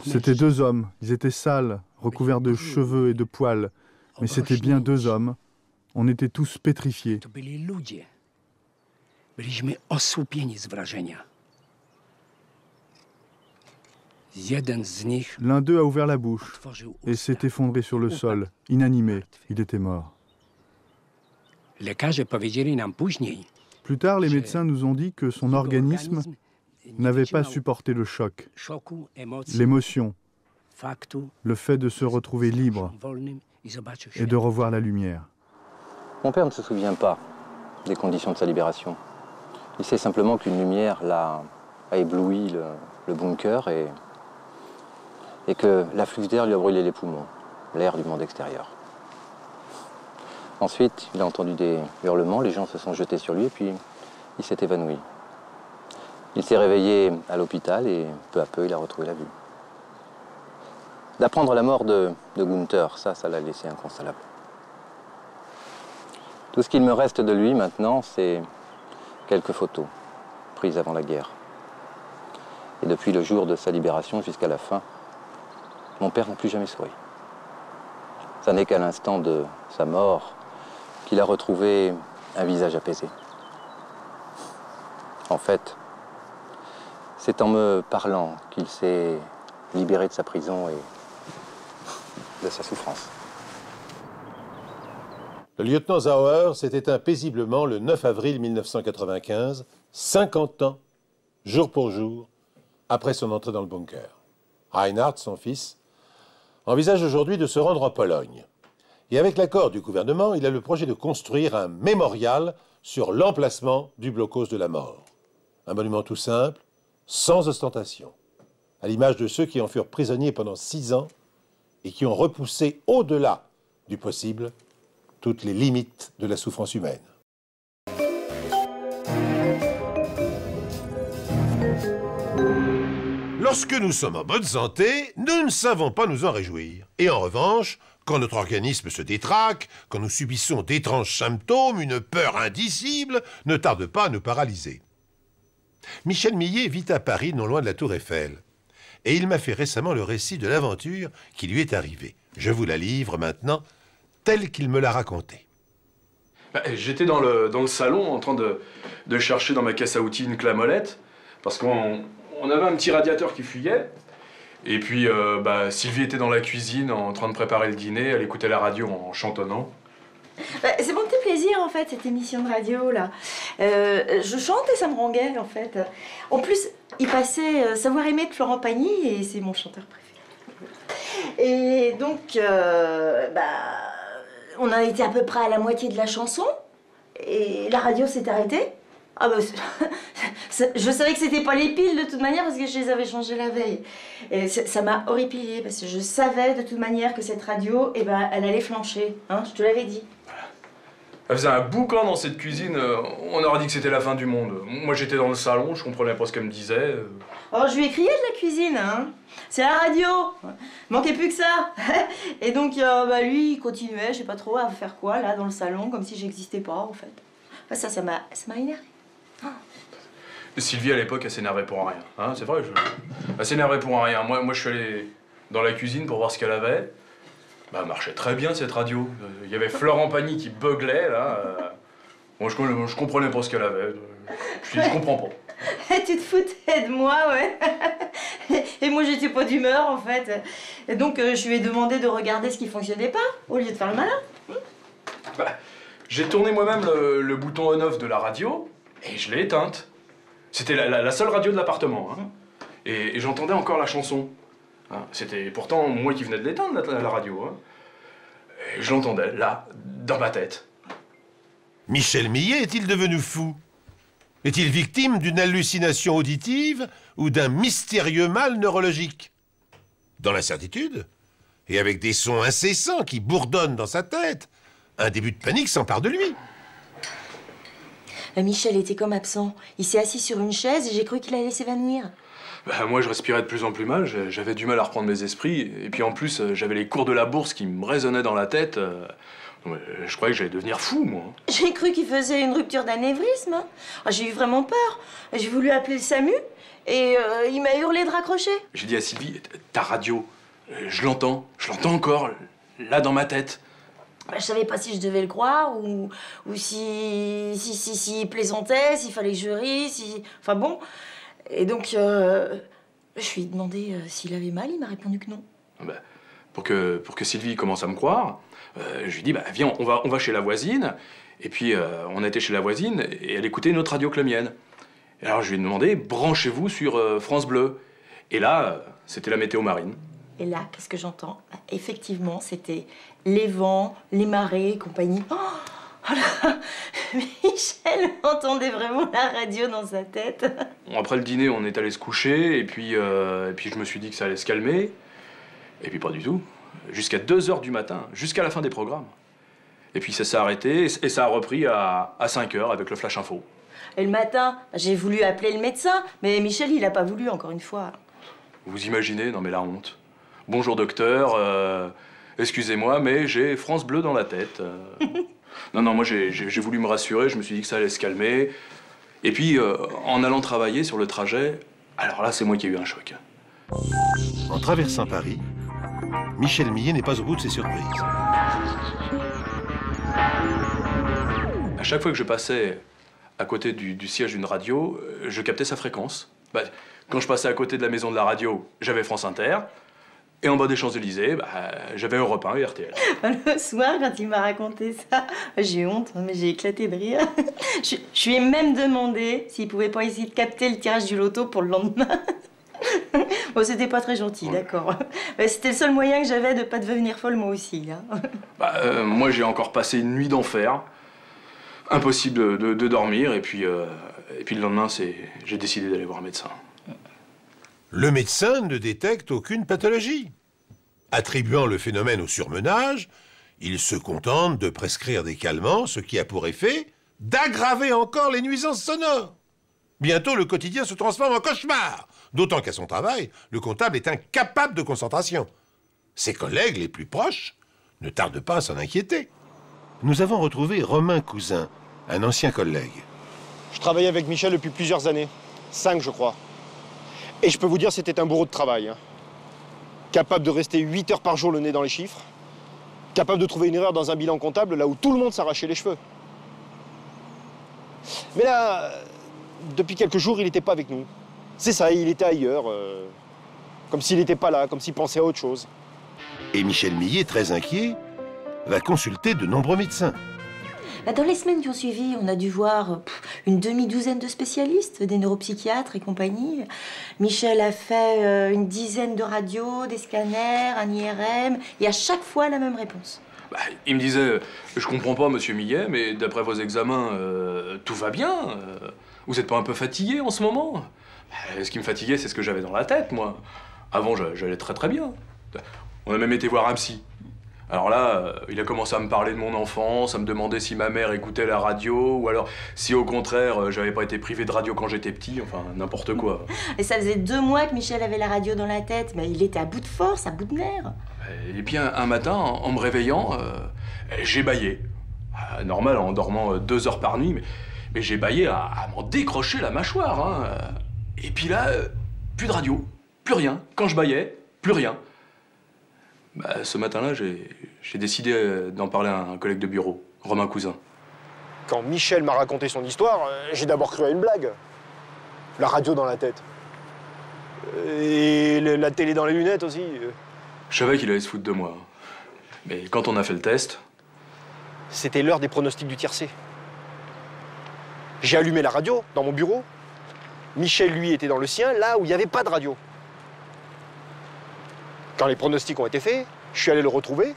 C'était 2 hommes, ils étaient sales, recouverts de cheveux et de poils, mais c'était bien 2 hommes. On était tous pétrifiés. L'un d'eux a ouvert la bouche et s'est effondré sur le sol, inanimé. Il était mort. Plus tard, les médecins nous ont dit que son organisme n'avait pas supporté le choc, l'émotion, le fait de se retrouver libre et de revoir la lumière. Mon père ne se souvient pas des conditions de sa libération. Il sait simplement qu'une lumière a ébloui le bunker et que l'afflux d'air lui a brûlé les poumons, l'air du monde extérieur. Ensuite, il a entendu des hurlements, les gens se sont jetés sur lui et puis il s'est évanoui. Il s'est réveillé à l'hôpital et peu à peu, il a retrouvé la vue. D'apprendre la mort de Gunther, ça l'a laissé inconsolable. Tout ce qu'il me reste de lui maintenant, c'est quelques photos prises avant la guerre. Et depuis le jour de sa libération jusqu'à la fin, mon père n'a plus jamais souri. Ça n'est qu'à l'instant de sa mort qu'il a retrouvé un visage apaisé. En fait, c'est en me parlant qu'il s'est libéré de sa prison et de sa souffrance. Le lieutenant Sauer s'est éteint paisiblement le 9 avril 1995, 50 ans, jour pour jour, après son entrée dans le bunker. Reinhard, son fils, envisage aujourd'hui de se rendre en Pologne. Et avec l'accord du gouvernement, il a le projet de construire un mémorial sur l'emplacement du blocos de la mort. Un monument tout simple, sans ostentation, à l'image de ceux qui en furent prisonniers pendant 6 ans et qui ont repoussé au-delà du possible toutes les limites de la souffrance humaine. Lorsque nous sommes en bonne santé, nous ne savons pas nous en réjouir. Et en revanche, quand notre organisme se détraque, quand nous subissons d'étranges symptômes, une peur indicible ne tarde pas à nous paralyser. Michel Millet vit à Paris, non loin de la Tour Eiffel. Et il m'a fait récemment le récit de l'aventure qui lui est arrivée. Je vous la livre maintenant, telle qu'il me l'a racontée. J'étais dans le salon en train de chercher dans ma caisse à outils une clé à molette, parce qu'on avait un petit radiateur qui fuyait. Et puis Sylvie était dans la cuisine en train de préparer le dîner, elle écoutait la radio en chantonnant. C'est mon petit plaisir en fait, cette émission de radio là. Je chante et ça me rend gai en fait. En plus, il passait Savoir aimer de Florent Pagny et c'est mon chanteur préféré. Et donc, on a été à peu près à la moitié de la chanson et la radio s'est arrêtée. Ah bah, je savais que c'était pas les piles de toute manière parce que je les avais changées la veille. Et ça m'a horripilée parce que je savais de toute manière que cette radio, elle allait flancher, hein, je te l'avais dit. Elle faisait un boucan dans cette cuisine, on aurait dit que c'était la fin du monde. Moi j'étais dans le salon, je comprenais pas ce qu'elle me disait. Alors je lui ai crié de la cuisine, hein. C'est la radio, manquait plus que ça. Et donc lui il continuait, je sais pas trop, à faire quoi là dans le salon, comme si j'existais pas en fait. Ça m'a énervé. Sylvie à l'époque elle s'énervait pour rien, hein, c'est vrai, elle s'énervait pour rien. Moi je suis allé dans la cuisine pour voir ce qu'elle avait. Elle marchait très bien cette radio. Il y avait Florent Pagny qui beuglait là. Moi je comprenais pas ce qu'elle avait. Je comprends pas. Tu te foutais de moi, ouais. Et moi j'étais pas d'humeur en fait. Et donc je lui ai demandé de regarder ce qui fonctionnait pas, au lieu de faire le malin. J'ai tourné moi-même le bouton on-off de la radio et je l'ai éteinte. C'était la seule radio de l'appartement. Hein. Et j'entendais encore la chanson. Hein. C'était pourtant moi qui venais de l'éteindre, la radio. Hein. Et je l'entendais, là, dans ma tête. Michel Millet est-il devenu fou? Est-il victime d'une hallucination auditive ou d'un mystérieux mal neurologique? Dans l'incertitude, et avec des sons incessants qui bourdonnent dans sa tête, un début de panique s'empare de lui. Michel était comme absent. Il s'est assis sur une chaise et j'ai cru qu'il allait s'évanouir. Bah, moi, je respirais de plus en plus mal, j'avais du mal à reprendre mes esprits, et puis en plus, j'avais les cours de la bourse qui me résonnaient dans la tête. Je croyais que j'allais devenir fou, moi. J'ai cru qu'il faisait une rupture d'anévrisme. Hein. Ah, j'ai eu vraiment peur. J'ai voulu appeler le SAMU, et il m'a hurlé de raccrocher. J'ai dit à Sylvie, ta radio, je l'entends encore, là dans ma tête. Bah, je savais pas si je devais le croire, ou si plaisantait, s'il fallait que je rie, Enfin bon... Et donc, je lui ai demandé s'il avait mal, il m'a répondu que non. Bah, pour que Sylvie commence à me croire, je lui ai dit, bah, viens, on va chez la voisine. Et puis, on était chez la voisine, et elle écoutait une autre radio que la mienne. Et alors, je lui ai demandé, branchez-vous sur France Bleu. Et là, c'était la météo marine. Et là, qu'est-ce que j'entends? Effectivement, c'était les vents, les marées et compagnie. Oh là, Michel entendait vraiment la radio dans sa tête. Bon, après le dîner, on est allé se coucher, et puis je me suis dit que ça allait se calmer. Et puis pas du tout. Jusqu'à 2 h du matin, jusqu'à la fin des programmes. Et puis ça s'est arrêté, et ça a repris à 5 h avec le Flash Info. Et le matin, j'ai voulu appeler le médecin, mais Michel, il a pas voulu, encore une fois. Vous imaginez? Non mais la honte. Bonjour docteur, excusez-moi, mais j'ai France Bleu dans la tête. Non, moi j'ai voulu me rassurer, je me suis dit que ça allait se calmer. Et puis, en allant travailler sur le trajet, alors là, c'est moi qui ai eu un choc. En traversant Paris, Michel Millet n'est pas au bout de ses surprises. À chaque fois que je passais à côté du siège d'une radio, je captais sa fréquence. Bah, quand je passais à côté de la maison de la radio, j'avais France Inter. Et en bas des Champs-Élysées, j'avais Europe 1 et RTL. Le soir, quand il m'a raconté ça, j'ai honte, mais j'ai éclaté de rire. Je lui ai même demandé s'il pouvait pas essayer de capter le tirage du loto pour le lendemain. Bon, c'était pas très gentil, ouais. D'accord. C'était le seul moyen que j'avais de pas devenir folle, moi aussi. Hein. Moi, j'ai encore passé une nuit d'enfer. Impossible de dormir, et puis le lendemain, j'ai décidé d'aller voir un médecin. Le médecin ne détecte aucune pathologie. Attribuant le phénomène au surmenage, il se contente de prescrire des calmants, ce qui a pour effet d'aggraver encore les nuisances sonores. Bientôt, le quotidien se transforme en cauchemar, d'autant qu'à son travail, le comptable est incapable de concentration. Ses collègues les plus proches ne tardent pas à s'en inquiéter. Nous avons retrouvé Romain Cousin, un ancien collègue. Je travaillais avec Michel depuis plusieurs années, 5 je crois. Et je peux vous dire, c'était un bourreau de travail. Hein. Capable de rester 8 heures par jour le nez dans les chiffres. Capable de trouver une erreur dans un bilan comptable là où tout le monde s'arrachait les cheveux. Mais là, depuis quelques jours, il n'était pas avec nous. C'est ça, il était ailleurs. Comme s'il n'était pas là, comme s'il pensait à autre chose. Et Michel Millet, très inquiet, va consulter de nombreux médecins. Dans les semaines qui ont suivi, on a dû voir une demi-douzaine de spécialistes, des neuropsychiatres et compagnie. Michel a fait une dizaine de radios, des scanners, un IRM, et à chaque fois la même réponse. Il me disait, je comprends pas, monsieur Millet, mais d'après vos examens, tout va bien. Vous n'êtes pas un peu fatigué en ce moment? Ce qui me fatiguait, c'est ce que j'avais dans la tête, moi. Avant, j'allais très très bien. On a même été voir un psy. Alors là, il a commencé à me parler de mon enfance, à me demander si ma mère écoutait la radio, ou alors si au contraire, j'avais pas été privé de radio quand j'étais petit, enfin n'importe quoi. Et ça faisait 2 mois que Michel avait la radio dans la tête, mais il était à bout de force, à bout de nerfs. Et puis un matin, en me réveillant, j'ai bâillé. Normal, en dormant 2 heures par nuit, mais j'ai bâillé à m'en décrocher la mâchoire. Hein. Et puis là, plus de radio, plus rien. Quand je bâillais, plus rien. Ce matin-là, j'ai décidé d'en parler à un collègue de bureau, Romain Cousin. Quand Michel m'a raconté son histoire, j'ai d'abord cru à une blague. La radio dans la tête. Et la télé dans les lunettes aussi. Je savais qu'il allait se foutre de moi. Mais quand on a fait le test... C'était l'heure des pronostics du tiercé. J'ai allumé la radio dans mon bureau. Michel, lui, était dans le sien, là où il n'y avait pas de radio. Quand les pronostics ont été faits, je suis allé le retrouver.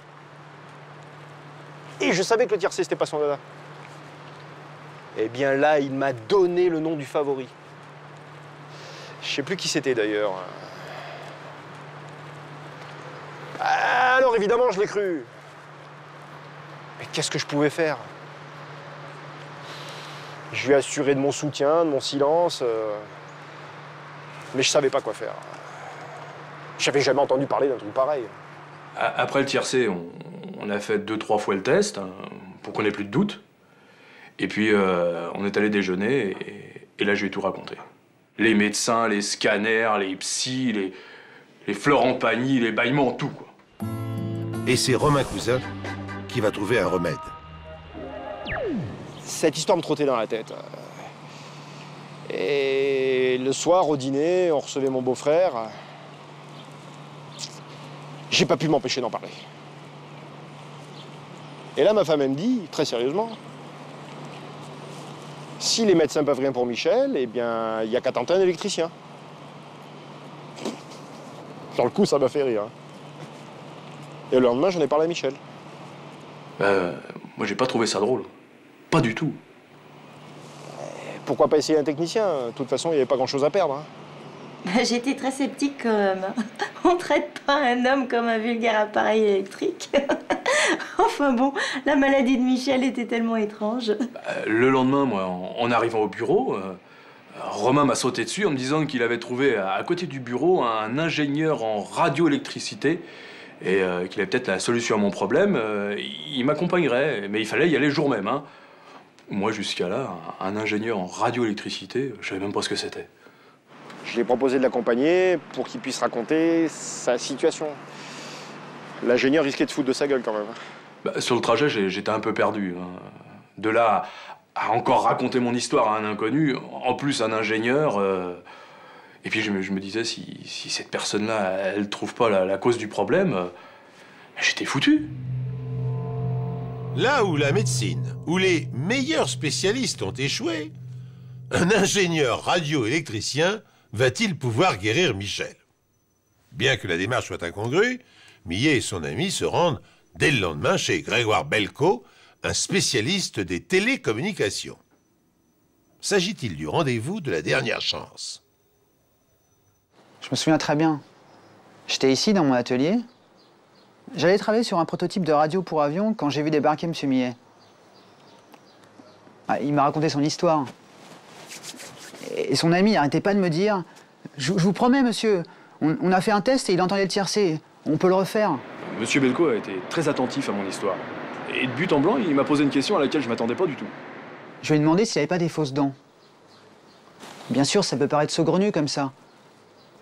Et je savais que le tiercé, c'était pas son dada. Eh bien là, il m'a donné le nom du favori. Je sais plus qui c'était d'ailleurs. Alors évidemment, je l'ai cru. Mais qu'est-ce que je pouvais faire? Je lui ai assuré de mon soutien, de mon silence. Mais je savais pas quoi faire. J'avais jamais entendu parler d'un truc pareil. Après le tiercé, on a fait 2-3 fois le test, hein, pour qu'on ait plus de doute. Et puis, on est allé déjeuner, et là, je lui ai tout raconté. Les médecins, les scanners, les psys, les Florent Pagny, les bâillements, tout, quoi. Et c'est Romain Cousin qui va trouver un remède. Cette histoire me trottait dans la tête. Et le soir, au dîner, on recevait mon beau-frère. J'ai pas pu m'empêcher d'en parler. Et là, ma femme, elle me dit, très sérieusement, si les médecins peuvent rien pour Michel, eh bien, il n'y a qu'à tenter un électricien. Sur le coup, ça m'a fait rire. Et le lendemain, j'en ai parlé à Michel. Moi, j'ai pas trouvé ça drôle. Pas du tout. Pourquoi pas essayer un technicien? De toute façon, il n'y avait pas grand-chose à perdre. J'étais très sceptique quand même. On traite pas un homme comme un vulgaire appareil électrique. Enfin bon, la maladie de Michel était tellement étrange. Le lendemain, moi, en arrivant au bureau, Romain m'a sauté dessus en me disant qu'il avait trouvé à côté du bureau un ingénieur en radioélectricité et qu'il avait peut-être la solution à mon problème. Il m'accompagnerait, mais il fallait y aller le jour même. Hein. Moi, jusqu'à là, un ingénieur en radioélectricité, je savais même pas ce que c'était. Je lui ai proposé de l'accompagner pour qu'il puisse raconter sa situation. L'ingénieur risquait de foutre de sa gueule quand même. Sur le trajet, j'étais un peu perdu. Hein. De là à encore raconter mon histoire à un inconnu, en plus un ingénieur. Et puis je me disais, si cette personne-là, elle trouve pas la cause du problème, j'étais foutu. Là où la médecine, où les meilleurs spécialistes ont échoué, un ingénieur radioélectricien va-t-il pouvoir guérir Michel? Bien que la démarche soit incongrue, Millet et son ami se rendent dès le lendemain chez Grégoire Belco, un spécialiste des télécommunications. S'agit-il du rendez-vous de la dernière chance? Je me souviens très bien. J'étais ici, dans mon atelier. J'allais travailler sur un prototype de radio pour avion quand j'ai vu débarquer M. Millet. Il m'a raconté son histoire. Et son ami n'arrêtait pas de me dire « Je vous promets, monsieur, on a fait un test et il entendait le tiercé. On peut le refaire. » Monsieur Belco a été très attentif à mon histoire. Et de but en blanc, il m'a posé une question à laquelle je ne m'attendais pas du tout. Je lui ai demandé s'il n'y avait pas des fausses dents. Bien sûr, ça peut paraître saugrenu comme ça.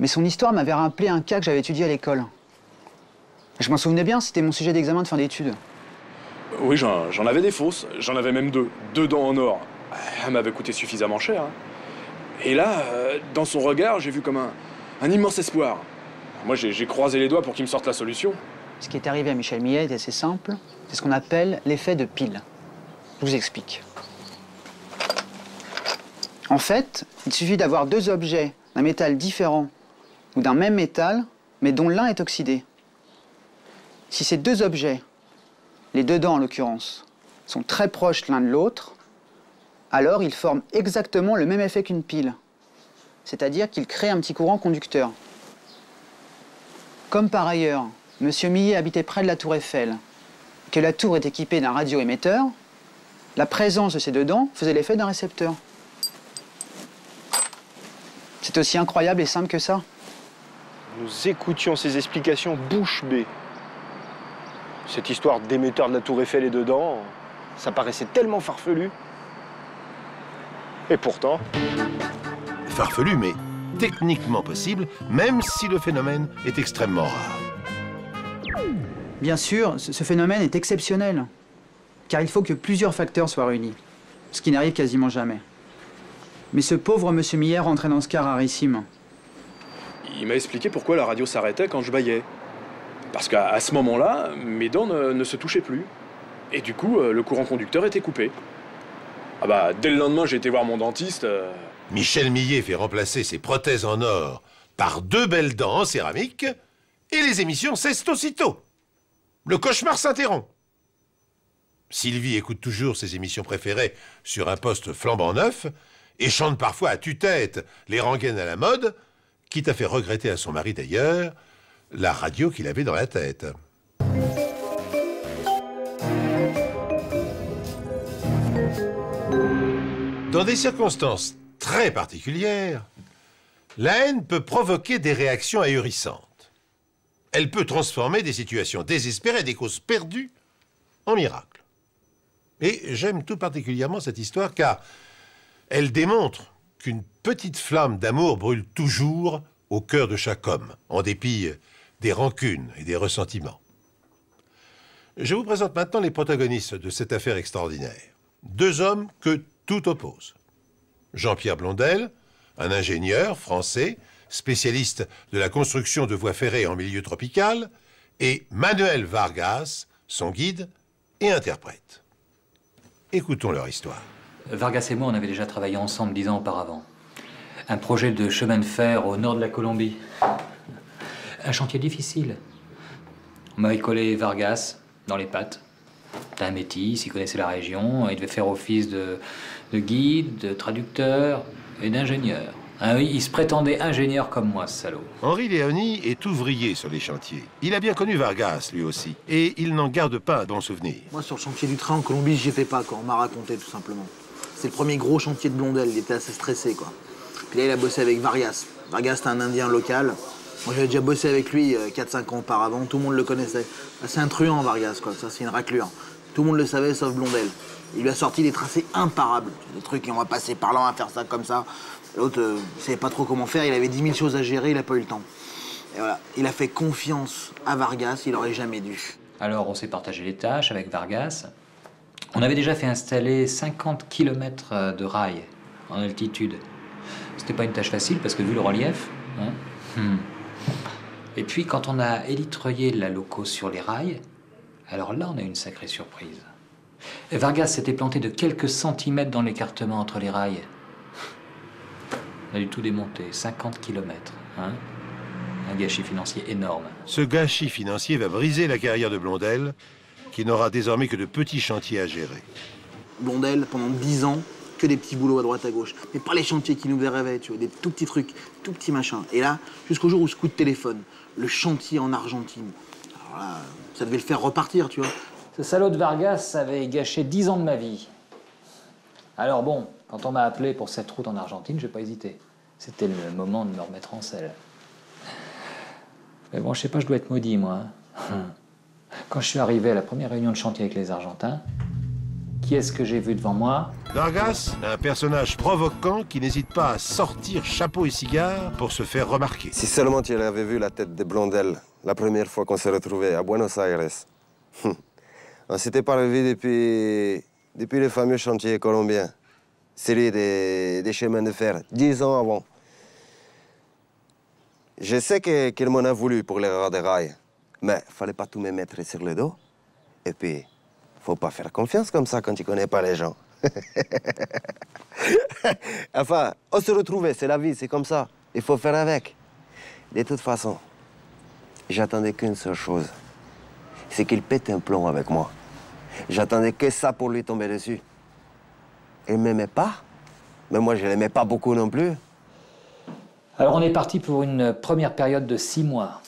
Mais son histoire m'avait rappelé un cas que j'avais étudié à l'école. Je m'en souvenais bien, c'était mon sujet d'examen de fin d'études. Oui, j'en avais des fausses. J'en avais même deux. 2 dents en or. Elle m'avait coûté suffisamment cher. Hein. Et là, dans son regard, j'ai vu comme un immense espoir. Moi, j'ai croisé les doigts pour qu'il me sorte la solution. Ce qui est arrivé à Michel Millet est assez simple. C'est ce qu'on appelle l'effet de pile. Je vous explique. En fait, il suffit d'avoir 2 objets d'un métal différent ou d'un même métal, mais dont l'un est oxydé. Si ces 2 objets, les 2 dents en l'occurrence, sont très proches l'un de l'autre, alors ils forment exactement le même effet qu'une pile. C'est-à-dire qu'ils créent un petit courant conducteur. Comme par ailleurs, M. Millet habitait près de la tour Eiffel, que la tour est équipée d'un radioémetteur, la présence de ces 2 dents faisait l'effet d'un récepteur. C'est aussi incroyable et simple que ça. Nous écoutions ces explications bouche bée. Cette histoire d'émetteur de la tour Eiffel et de dents, ça paraissait tellement farfelu. Et pourtant... Farfelu, mais techniquement possible, même si le phénomène est extrêmement rare. Bien sûr, ce phénomène est exceptionnel, car il faut que plusieurs facteurs soient réunis, ce qui n'arrive quasiment jamais. Mais ce pauvre M. Millet rentrait dans ce cas rarissime. Il m'a expliqué pourquoi la radio s'arrêtait quand je bâillais. Parce qu'à ce moment-là, mes dents ne se touchaient plus. Et du coup, le courant conducteur était coupé. Ah bah, dès le lendemain, j'ai été voir mon dentiste. Michel Millet fait remplacer ses prothèses en or par 2 belles dents en céramique et les émissions cessent aussitôt. Le cauchemar s'interrompt. Sylvie écoute toujours ses émissions préférées sur un poste flambant neuf et chante parfois à tue-tête les rengaines à la mode, quitte à faire regretter à son mari d'ailleurs la radio qu'il avait dans la tête. Dans des circonstances très particulières, La haine peut provoquer des réactions ahurissantes. Elle peut transformer des situations désespérées, des causes perdues, en miracles. Et j'aime tout particulièrement cette histoire car elle démontre qu'une petite flamme d'amour brûle toujours au cœur de chaque homme, en dépit des rancunes et des ressentiments. Je vous présente maintenant les protagonistes de cette affaire extraordinaire. Deux hommes que tout oppose. Jean-Pierre Blondel, un ingénieur français, spécialiste de la construction de voies ferrées en milieu tropical, et Manuel Vargas, son guide et interprète. Écoutons leur histoire. Vargas et moi, on avait déjà travaillé ensemble 10 ans auparavant. Un projet de chemin de fer au nord de la Colombie. Un chantier difficile. On m'avait collé Vargas dans les pattes. C'était un métis, il connaissait la région, il devait faire office de guide, de traducteur et d'ingénieur. Ah oui, il se prétendait ingénieur comme moi, ce salaud. Henri Léoni est ouvrier sur les chantiers. Il a bien connu Vargas, lui aussi, et il n'en garde pas un bon souvenir. Moi, sur le chantier du train en Colombie, j'y étais pas, quoi. On m'a raconté, tout simplement. C'est le premier gros chantier de Blondel, il était assez stressé, quoi. Puis là, il a bossé avec Vargas. Vargas, c'était un Indien local. Moi, j'avais déjà bossé avec lui 4-5 ans auparavant, tout le monde le connaissait. C'est un truand, Vargas, quoi. Ça, c'est une raclure. Tout le monde le savait, sauf Blondel. Il lui a sorti des tracés imparables. Des trucs, on va passer par là, on va faire ça comme ça. L'autre, il savait pas trop comment faire, il avait 10 000 choses à gérer, il a pas eu le temps. Et voilà, il a fait confiance à Vargas, il aurait jamais dû. Alors, on s'est partagé les tâches avec Vargas. On avait déjà fait installer 50 km de rails en altitude. C'était pas une tâche facile parce que vu le relief. Et puis, quand on a élitreillé la loco sur les rails, alors là, on a eu une sacrée surprise. Et Vargas s'était planté de quelques centimètres dans l'écartement entre les rails. On a dû tout démonter, 50 km. Un gâchis financier énorme. Ce gâchis financier va briser la carrière de Blondel, qui n'aura désormais que de petits chantiers à gérer. Blondel, pendant 10 ans, que des petits boulots à droite à gauche. Mais pas les chantiers qui nous rêvaient, tu vois, des tout petits trucs, tout petits machins. Et là, jusqu'au jour où ce coup de téléphone, le chantier en Argentine. Alors là, ça devait le faire repartir, tu vois. Ce salaud de Vargas avait gâché 10 ans de ma vie. Alors bon, quand on m'a appelé pour cette route en Argentine, j'ai pas hésité. C'était le moment de me remettre en selle. Mais bon, je sais pas, je dois être maudit, moi. Quand je suis arrivé à la première réunion de chantier avec les Argentins, qui est-ce que j'ai vu devant moi? Vargas, un personnage provoquant qui n'hésite pas à sortir chapeau et cigare pour se faire remarquer. Si seulement tu avais vu la tête de Blondel la première fois qu'on s'est retrouvés à Buenos Aires. On s'était pas revu depuis le fameux chantier colombien, celui des chemins de fer, 10 ans avant. Je sais qu'il m'en a voulu pour l'erreur des rails, mais fallait pas tout me mettre sur le dos. Et puis, faut pas faire confiance comme ça quand tu connais pas les gens. Enfin, on se retrouvait, c'est la vie, c'est comme ça. Il faut faire avec. De toute façon, j'attendais qu'une seule chose, c'est qu'il pète un plomb avec moi. J'attendais que ça pour lui tomber dessus. Il m'aimait pas, mais moi je l'aimais pas beaucoup non plus. Alors on est parti pour une première période de 6 mois.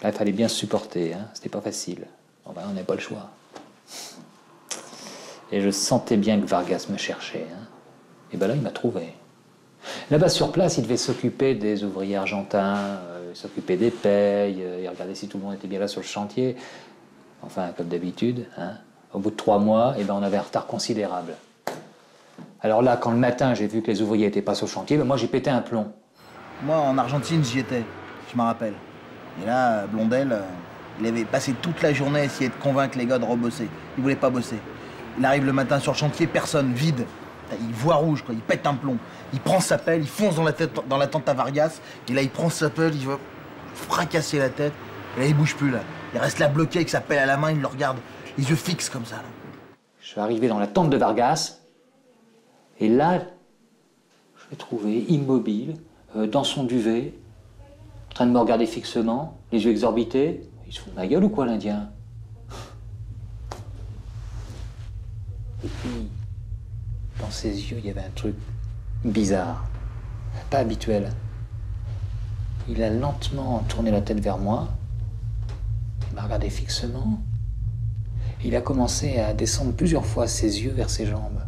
Là, il fallait bien se supporter, hein. C'était pas facile. Bon, ben, on n'avait pas le choix. Et je sentais bien que Vargas me cherchait. Hein. Et ben là, il m'a trouvé. Là-bas sur place, il devait s'occuper des ouvriers argentins, s'occuper des payes, il regardait si tout le monde était bien là sur le chantier. Enfin, comme d'habitude. Hein. Au bout de 3 mois, eh ben, on avait un retard considérable. Alors là, quand le matin, j'ai vu que les ouvriers n'étaient pas sur le chantier, ben moi, j'ai pété un plomb. Moi, en Argentine, j'y étais, je m'en rappelle. Et là, Blondel, il avait passé toute la journée à essayer de convaincre les gars de rebosser. Il voulait pas bosser. Il arrive le matin sur le chantier, personne, vide. Il voit rouge, quoi. Il pète un plomb. Il prend sa pelle, il fonce dans la tente à Vargas. Et là, il prend sa pelle, il va fracasser la tête. Et là, il bouge plus, là. Il reste là bloqué avec sa pelle à la main, il le regarde, les yeux fixes comme ça. Là. Je suis arrivé dans la tente de Vargas. Et là, je l'ai trouvé immobile, dans son duvet, en train de me regarder fixement, les yeux exorbités. Il se fout de ma gueule ou quoi, l'Indien? Et puis, dans ses yeux, il y avait un truc bizarre, pas habituel. Il a lentement tourné la tête vers moi, il m'a regardé fixement. Il a commencé à descendre plusieurs fois ses yeux vers ses jambes.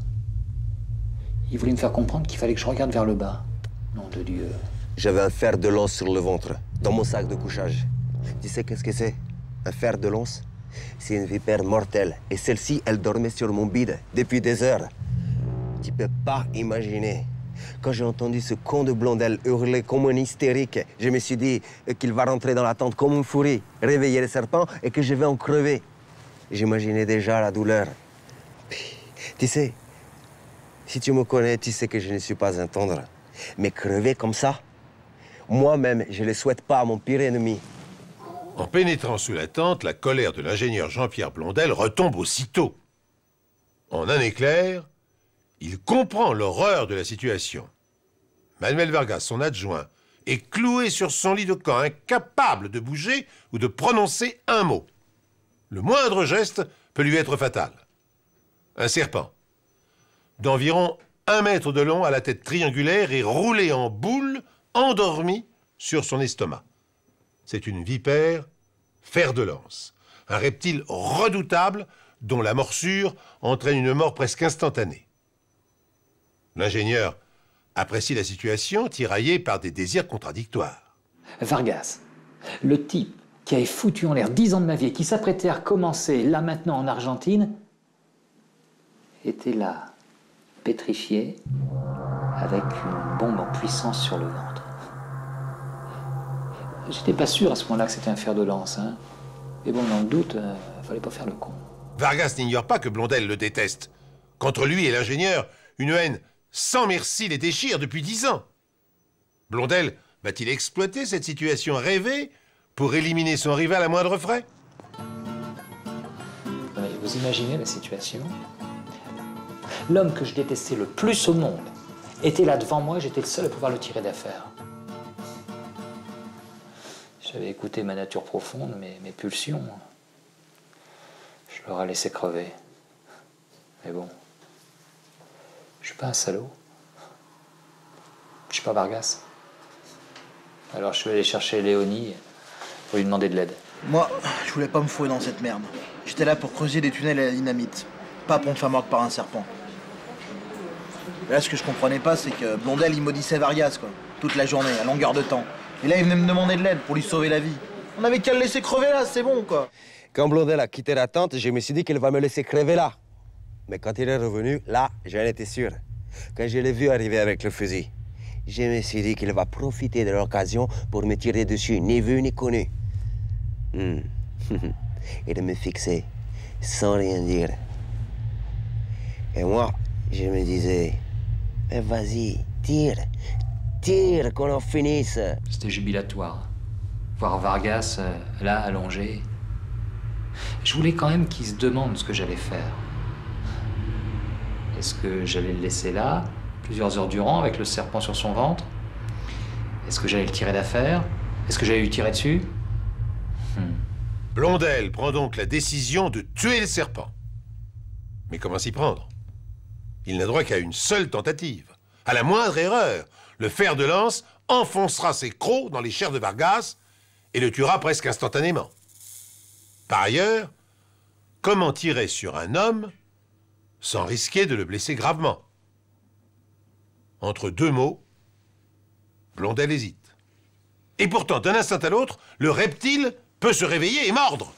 Il voulait me faire comprendre qu'il fallait que je regarde vers le bas. Nom de Dieu. j'avais un fer de lance sur le ventre, dans mon sac de couchage. Tu sais qu'est-ce que c'est? Un fer de lance? C'est une vipère mortelle. Et celle-ci, elle dormait sur mon bide depuis des heures. Tu peux pas imaginer. Quand j'ai entendu ce con de Blondel hurler comme un hystérique, je me suis dit qu'il va rentrer dans la tente comme une furie, réveiller les serpents et que je vais en crever. J'imaginais déjà la douleur. Tu sais, si tu me connais, tu sais que je ne suis pas un tendre. Mais crever comme ça, moi-même, je ne le souhaite pas à mon pire ennemi. En pénétrant sous la tente, la colère de l'ingénieur Jean-Pierre Blondel retombe aussitôt. En un éclair, il comprend l'horreur de la situation. Manuel Vargas, son adjoint, est cloué sur son lit de camp, incapable de bouger ou de prononcer un mot. Le moindre geste peut lui être fatal. Un serpent, d'environ 1 mètre de long, à la tête triangulaire et roulé en boule, endormi sur son estomac. C'est une vipère fer de lance, un reptile redoutable dont la morsure entraîne une mort presque instantanée. L'ingénieur apprécie la situation, tiraillé par des désirs contradictoires. Vargas, le type qui avait foutu en l'air 10 ans de ma vie et qui s'apprêtait à recommencer là maintenant en Argentine, était là, pétrifié, avec une bombe en puissance sur le ventre. J'étais pas sûr à ce moment-là que c'était un fer de lance, hein. Mais bon, dans le doute, fallait pas faire le con. Vargas n'ignore pas que Blondel le déteste. Contre lui et l'ingénieur, une haine sans merci les déchire depuis 10 ans. Blondel va-t-il exploiter cette situation rêvée pour éliminer son rival à moindre frais? Vous imaginez la situation? L'homme que je détestais le plus au monde était là devant moi, j'étais le seul à pouvoir le tirer d'affaire. J'avais écouté ma nature profonde, mes pulsions. Je l'aurais laissé crever. Mais bon, je suis pas un salaud. Je suis pas Vargas. Alors je suis allé chercher Léonie pour lui demander de l'aide. Moi, je voulais pas me fouer dans cette merde. J'étais là pour creuser des tunnels à la dynamite, pas pour me faire mordre par un serpent. Et là, ce que je comprenais pas, c'est que Blondel, il maudissait Vargas, quoi, toute la journée, à longueur de temps. Et là, il venait me demander de l'aide pour lui sauver la vie. On avait qu'à le laisser crever là, c'est bon, quoi. Quand Blondel a quitté la tente, je me suis dit qu'il va me laisser crever là. Mais quand il est revenu, là, j'en étais sûr. Quand je l'ai vu arriver avec le fusil, je me suis dit qu'il va profiter de l'occasion pour me tirer dessus, ni vu ni connu. Et de me fixer, sans rien dire. Et moi, je me disais, mais vas-y, tire, tire, qu'on en finisse. C'était jubilatoire. Voir Vargas, là, allongé. Je voulais quand même qu'il se demande ce que j'allais faire. Est-ce que j'allais le laisser là, plusieurs heures durant, avec le serpent sur son ventre? Est-ce que j'allais le tirer d'affaire? Est-ce que j'allais lui tirer dessus? Blondel prend donc la décision de tuer le serpent. Mais comment s'y prendre? Il n'a droit qu'à une seule tentative. À la moindre erreur, le fer de lance enfoncera ses crocs dans les chairs de Vargas et le tuera presque instantanément. Par ailleurs, comment tirer sur un homme sans risquer de le blesser gravement? Entre deux mots, Blondel hésite. Et pourtant, d'un instant à l'autre, le reptile peut se réveiller et mordre.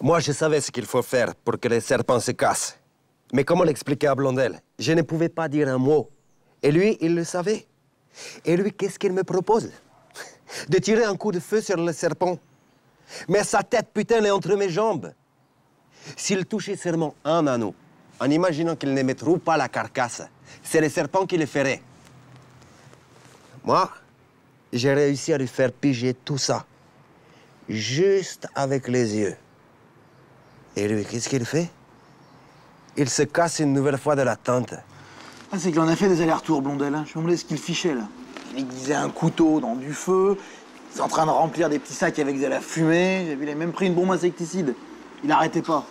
Moi, je savais ce qu'il faut faire pour que les serpents se cassent. Mais comment l'expliquer à Blondel? Je ne pouvais pas dire un mot. Et lui, il le savait. Et lui, qu'est-ce qu'il me propose? De tirer un coup de feu sur le serpent. Mais sa tête, putain, elle est entre mes jambes. S'il touchait seulement un anneau, en imaginant qu'il ne me trouve pas la carcasse, c'est le serpent qui le ferait. Moi, j'ai réussi à lui faire piger tout ça. Juste avec les yeux. Et lui, qu'est-ce qu'il fait? Il se casse une nouvelle fois de la tente. Ah, c'est qu'il en a fait des allers-retours, Blondel. Hein. Je me demandais ce qu'il fichait, là. Il aiguisait un couteau dans du feu. Il est en train de remplir des petits sacs avec de la fumée. J'ai vu, il a même pris une bombe insecticide. Il n'arrêtait pas.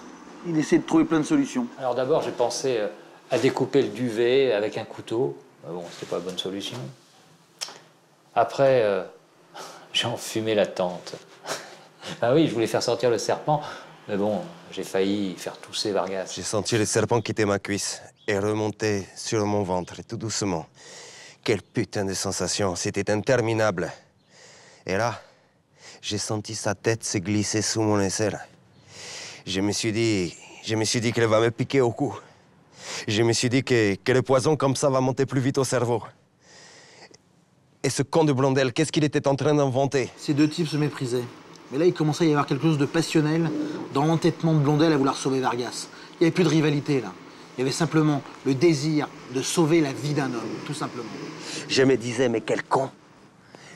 Il essayait de trouver plein de solutions. Alors d'abord, j'ai pensé à découper le duvet avec un couteau. Mais bon, c'était pas la bonne solution. Après, j'ai enfumé la tente. Ah oui, je voulais faire sortir le serpent. Mais bon, j'ai failli faire tousser Vargas. J'ai senti le serpent quitter ma cuisse et remonter sur mon ventre, tout doucement. Quelle putain de sensation, c'était interminable. Et là, j'ai senti sa tête se glisser sous mon aisselle. Je me suis dit qu'elle va me piquer au cou. Je me suis dit que le poison comme ça va monter plus vite au cerveau. Et ce con de Blondel, qu'est-ce qu'il était en train d'inventer? Ces deux types se méprisaient. Mais là, il commençait à y avoir quelque chose de passionnel dans l'entêtement de Blondel à vouloir sauver Vargas. Il n'y avait plus de rivalité, là. Il y avait simplement le désir de sauver la vie d'un homme, tout simplement. Je me disais, mais quel con!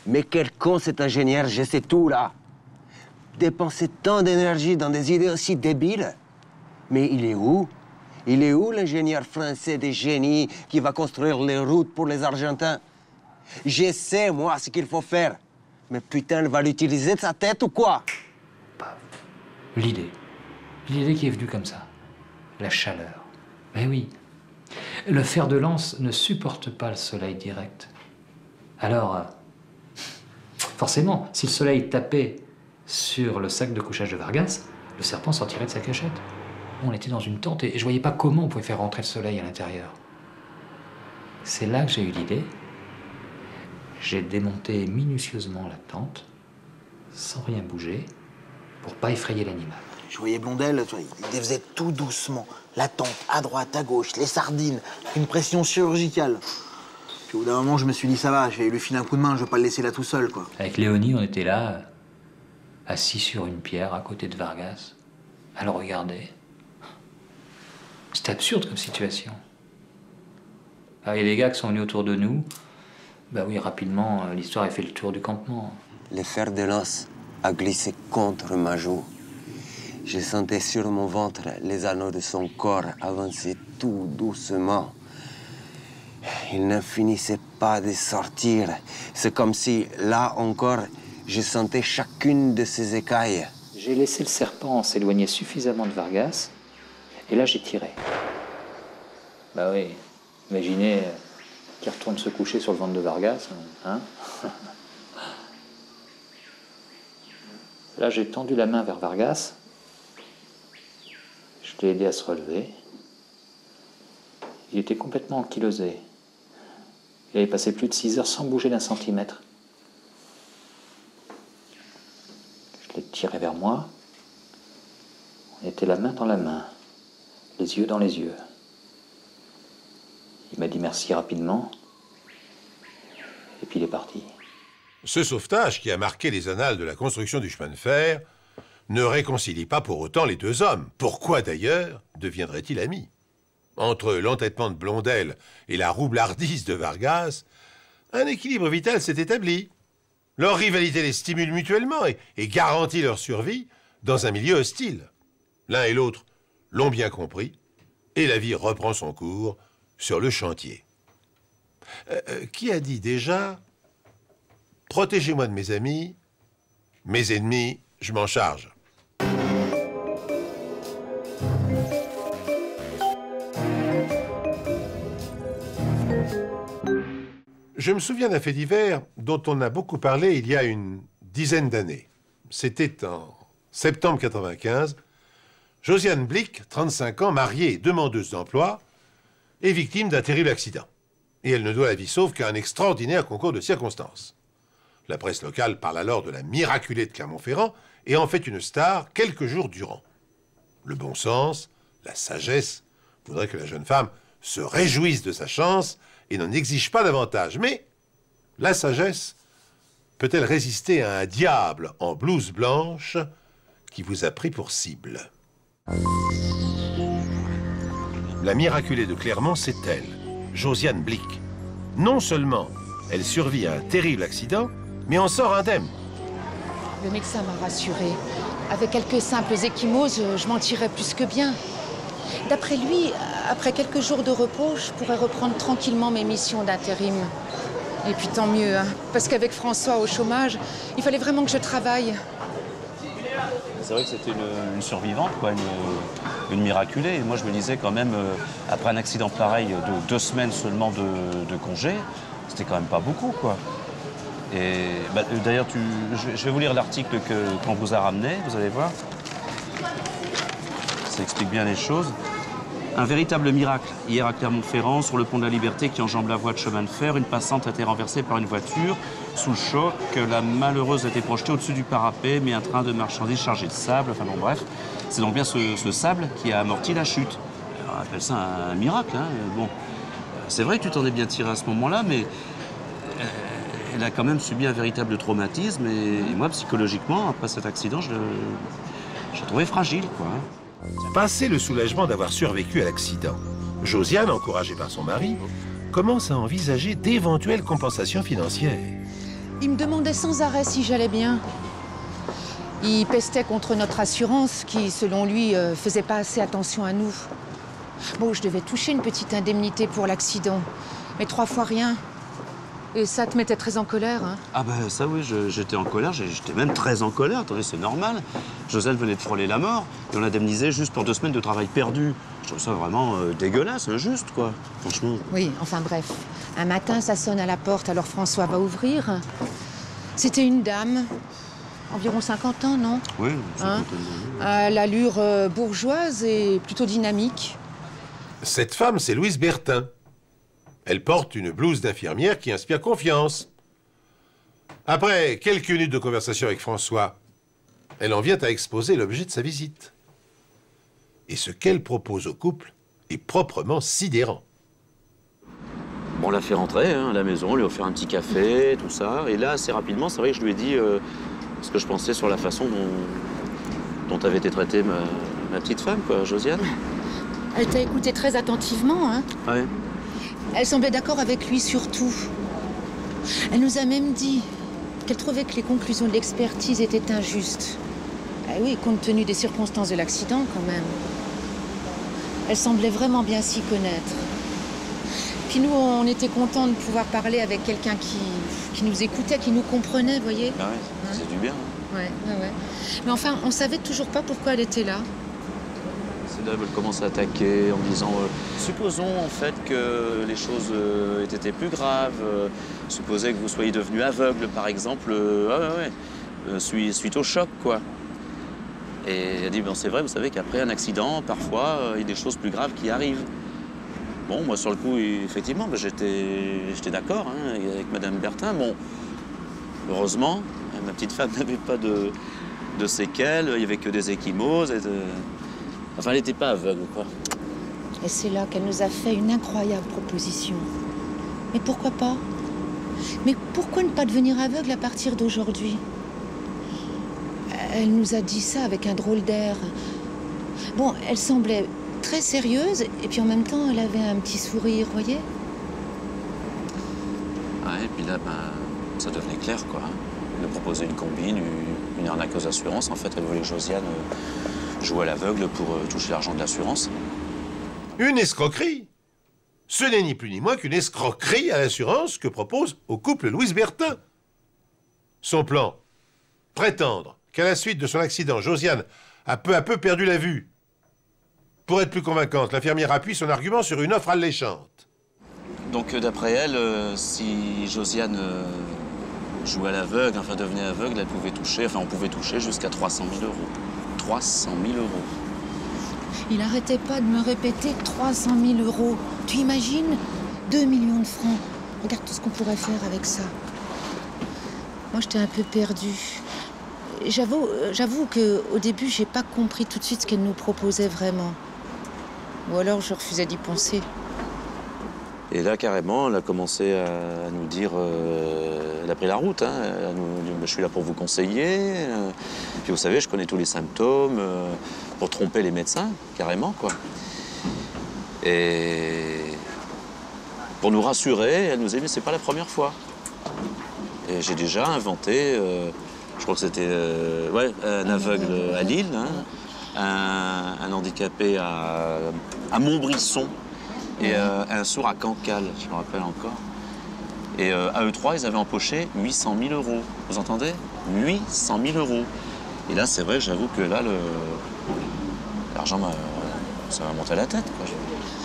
Mais quel con cet ingénieur, je sais tout, là! Dépenser tant d'énergie dans des idées aussi débiles? Mais il est où? Il est où l'ingénieur français de génie qui va construire les routes pour les Argentins? Je sais, moi, ce qu'il faut faire. Mais putain, elle va l'utiliser de sa tête ou quoi? L'idée. L'idée qui est venue comme ça. La chaleur. Mais oui. Le fer de lance ne supporte pas le soleil direct. Alors, forcément, si le soleil tapait sur le sac de couchage de Vargas, le serpent sortirait de sa cachette. On était dans une tente et je voyais pas comment on pouvait faire rentrer le soleil à l'intérieur. C'est là que j'ai eu l'idée. J'ai démonté minutieusement la tente, sans rien bouger, pour pas effrayer l'animal. Je voyais Blondel, il défaisait tout doucement. La tente, à droite, à gauche, les sardines, une pression chirurgicale. Puis au bout d'un moment, je me suis dit, ça va, je vais lui filer un coup de main, je vais pas le laisser là tout seul, quoi. Avec Léonie, on était là, assis sur une pierre à côté de Vargas, à le regarder. C'était absurde comme situation. Alors, il y a des gars qui sont venus autour de nous. Bah oui, rapidement, l'histoire a fait le tour du campement. Le fer de lance a glissé contre ma joue. Je sentais sur mon ventre les anneaux de son corps avancer tout doucement. Il ne finissait pas de sortir. C'est comme si, là encore, je sentais chacune de ses écailles. J'ai laissé le serpent s'éloigner suffisamment de Vargas, et là j'ai tiré. Bah oui, imaginez qu'il retourne se coucher sur le ventre de Vargas, hein. Là j'ai tendu la main vers Vargas, je l'ai aidé à se relever. Il était complètement ankylosé. Il avait passé plus de 6 heures sans bouger d'un centimètre. Je l'ai tiré vers moi. On était la main dans la main, les yeux dans les yeux. Il m'a dit merci rapidement, et puis il est parti. Ce sauvetage, qui a marqué les annales de la construction du chemin de fer, ne réconcilie pas pour autant les deux hommes. Pourquoi d'ailleurs deviendraient-ils amis? Entre l'entêtement de Blondel et la roublardise de Vargas, un équilibre vital s'est établi. Leur rivalité les stimule mutuellement et garantit leur survie dans un milieu hostile. L'un et l'autre l'ont bien compris, et la vie reprend son cours sur le chantier. Qui a dit déjà « Protégez-moi de mes amis, mes ennemis, je m'en charge ». Je me souviens d'un fait divers dont on a beaucoup parlé il y a une dizaine d'années. C'était en septembre 1995. Josiane Blick, 35 ans, mariée et demandeuse d'emploi, est victime d'un terrible accident. Et elle ne doit la vie sauve qu'à un extraordinaire concours de circonstances. La presse locale parle alors de la miraculée de Clermont-Ferrand et en fait une star quelques jours durant. Le bon sens, la sagesse, voudraient que la jeune femme se réjouisse de sa chance et n'en exige pas davantage. Mais la sagesse peut-elle résister à un diable en blouse blanche qui vous a pris pour cible? La miraculée de Clermont, c'est elle, Josiane Blick. Non seulement elle survit à un terrible accident, mais en sort indemne. Le médecin m'a rassurée. Avec quelques simples ecchymoses, je m'en tirerais plus que bien. D'après lui, après quelques jours de repos, je pourrais reprendre tranquillement mes missions d'intérim. Et puis tant mieux, hein, parce qu'avec François au chômage, il fallait vraiment que je travaille. C'est vrai que c'était une survivante, quoi, une miraculée. Et moi, je me disais quand même, après un accident pareil, de 2 semaines seulement de congé, c'était quand même pas beaucoup, quoi. Et bah, d'ailleurs, je vais vous lire l'article qu'on vous a ramené, vous allez voir. Ça explique bien les choses. Un véritable miracle. Hier à Clermont-Ferrand, sur le pont de la Liberté qui enjambe la voie de chemin de fer, une passante a été renversée par une voiture. Sous le choc, la malheureuse a été projetée au-dessus du parapet, mais un train de marchandises chargé de sable, enfin bon bref. C'est donc bien ce sable qui a amorti la chute. On appelle ça un miracle, hein. Bon, c'est vrai que tu t'en es bien tiré à ce moment-là, mais elle a quand même subi un véritable traumatisme. Et moi, psychologiquement, après cet accident, je l'ai trouvé fragile, quoi. Passé le soulagement d'avoir survécu à l'accident, Josiane, encouragée par son mari, commence à envisager d'éventuelles compensations financières. Il me demandait sans arrêt si j'allais bien. Il pestait contre notre assurance qui, selon lui, faisait pas assez attention à nous. Bon, je devais toucher une petite indemnité pour l'accident, mais 3 fois rien. Et ça te mettait très en colère, hein? Ah ben ça oui, j'étais en colère, j'étais même très en colère. Attendez, c'est normal. Josiane venait de frôler la mort et on l'indemnisait juste pour 2 semaines de travail perdu. Je trouve ça vraiment dégueulasse, injuste, quoi. Franchement. Oui, enfin bref. Un matin, ça sonne à la porte, alors François va ouvrir. C'était une dame, environ 50 ans, non? Oui, hein? À l'allure bourgeoise et plutôt dynamique. Cette femme, c'est Louise Bertin. Elle porte une blouse d'infirmière qui inspire confiance. Après quelques minutes de conversation avec François, elle en vient à exposer l'objet de sa visite. Et ce qu'elle propose au couple est proprement sidérant. Bon, on l'a fait rentrer à la maison, on lui a offert un petit café, tout ça. Et là, assez rapidement, c'est vrai que je lui ai dit ce que je pensais sur la façon dont avait été traitée ma petite femme, quoi, Josiane. Elle t'a écouté très attentivement, hein? Ouais. Elle semblait d'accord avec lui sur tout. Elle nous a même dit qu'elle trouvait que les conclusions de l'expertise étaient injustes. Ah oui, compte tenu des circonstances de l'accident, quand même. Elle semblait vraiment bien s'y connaître. Puis nous, on était contents de pouvoir parler avec quelqu'un qui nous écoutait, qui nous comprenait, vous voyez? Ah ouais, ça faisait du bien. Ouais. Mais enfin, on savait toujours pas pourquoi elle était là. C'est là qu'elle commence à attaquer en disant supposons en fait que les choses aient été plus graves, supposez que vous soyez devenu aveugle par exemple, suite au choc quoi. Et elle dit bon c'est vrai, vous savez qu'après un accident, parfois il y a des choses plus graves qui arrivent. Bon moi sur le coup effectivement j'étais d'accord avec Madame Bertin. Bon heureusement ma petite femme n'avait pas de séquelles, il n'y avait que des ecchymoses. Enfin, elle n'était pas aveugle, quoi. Et c'est là qu'elle nous a fait une incroyable proposition. Mais pourquoi pas? Mais pourquoi ne pas devenir aveugle à partir d'aujourd'hui? Elle nous a dit ça avec un drôle d'air. Bon, elle semblait très sérieuse, et puis en même temps, elle avait un petit sourire, vous voyez? Ouais, et puis là, ça devenait clair, quoi. Elle nous proposait une combine, une arnaque aux assurances. En fait, elle voulait que Josiane jouer à l'aveugle pour toucher l'argent de l'assurance. Une escroquerie? Ce n'est ni plus ni moins qu'une escroquerie à l'assurance que propose au couple Louise Bertin. Son plan, prétendre qu'à la suite de son accident, Josiane a peu à peu perdu la vue. Pour être plus convaincante, l'infirmière appuie son argument sur une offre alléchante. Donc d'après elle, si Josiane jouait à l'aveugle, enfin devenait aveugle, elle pouvait toucher, on pouvait toucher jusqu'à 300 000 euros. 300 000 euros. Il n'arrêtait pas de me répéter 300 000 euros. Tu imagines? 2 millions de francs. Regarde tout ce qu'on pourrait faire avec ça. Moi, j'étais un peu perdue. J'avoue qu'au début, j'ai pas compris tout de suite ce qu'elle nous proposait vraiment. Ou alors, je refusais d'y penser. Et là, carrément, elle a commencé à nous dire... elle a pris la route, Elle nous dit, je suis là pour vous conseiller. Puis vous savez, je connais tous les symptômes, pour tromper les médecins, carrément, quoi. Et pour nous rassurer, elle nous a dit, mais c'est pas la première fois. Et j'ai déjà inventé, je crois que c'était un aveugle à Lille, un handicapé à Montbrisson. Et un sourd à Cancale, je me rappelle encore. Et à eux trois, ils avaient empoché 800 000 euros. Vous entendez? 800 000 euros. Et là, c'est vrai, j'avoue que là, l'argent, ça m'a monté à la tête, quoi.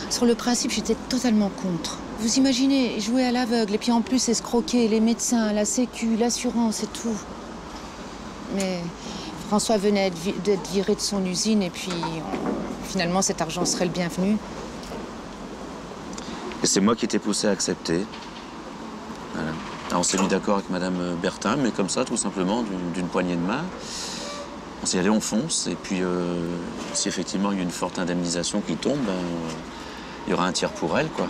Sur le principe, j'étais totalement contre. Vous imaginez, jouer à l'aveugle et puis en plus escroquer les médecins, la sécu, l'assurance et tout. Mais François venait d'être viré de son usine et puis finalement cet argent serait le bienvenu. Et c'est moi qui t'ai poussé à accepter. Voilà. Alors, on s'est mis d'accord avec Madame Bertin, mais comme ça, tout simplement, d'une poignée de main. On s'est dit, allez, on fonce. Et puis, si effectivement il y a une forte indemnisation qui tombe, ben, il y aura un tiers pour elle, quoi.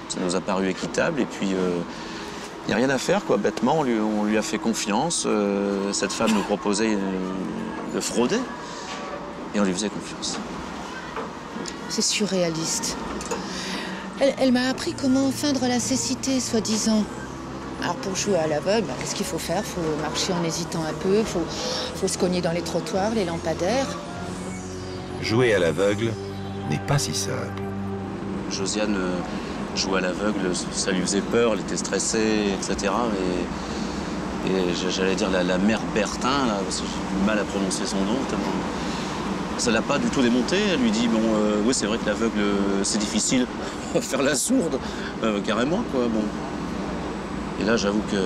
Ça nous a paru équitable. Et puis, il n'y a rien à faire, quoi. Bêtement, on lui a fait confiance. Cette femme nous proposait de frauder. Et on lui faisait confiance. C'est surréaliste. Elle m'a appris comment feindre la cécité, soi-disant. Alors pour jouer à l'aveugle, qu'est-ce qu'il faut faire? Il faut marcher en hésitant un peu, faut se cogner dans les trottoirs, les lampadaires. Jouer à l'aveugle n'est pas si simple. Josiane jouait à l'aveugle, ça lui faisait peur, elle était stressée, etc. Et j'allais dire la mère Bertin, là, parce que j'ai du mal à prononcer son nom, tellement... Ça l'a pas du tout démonté. Elle lui dit, bon, oui, c'est vrai que l'aveugle, c'est difficile. Faire la sourde, carrément, quoi, bon. Et là, j'avoue que...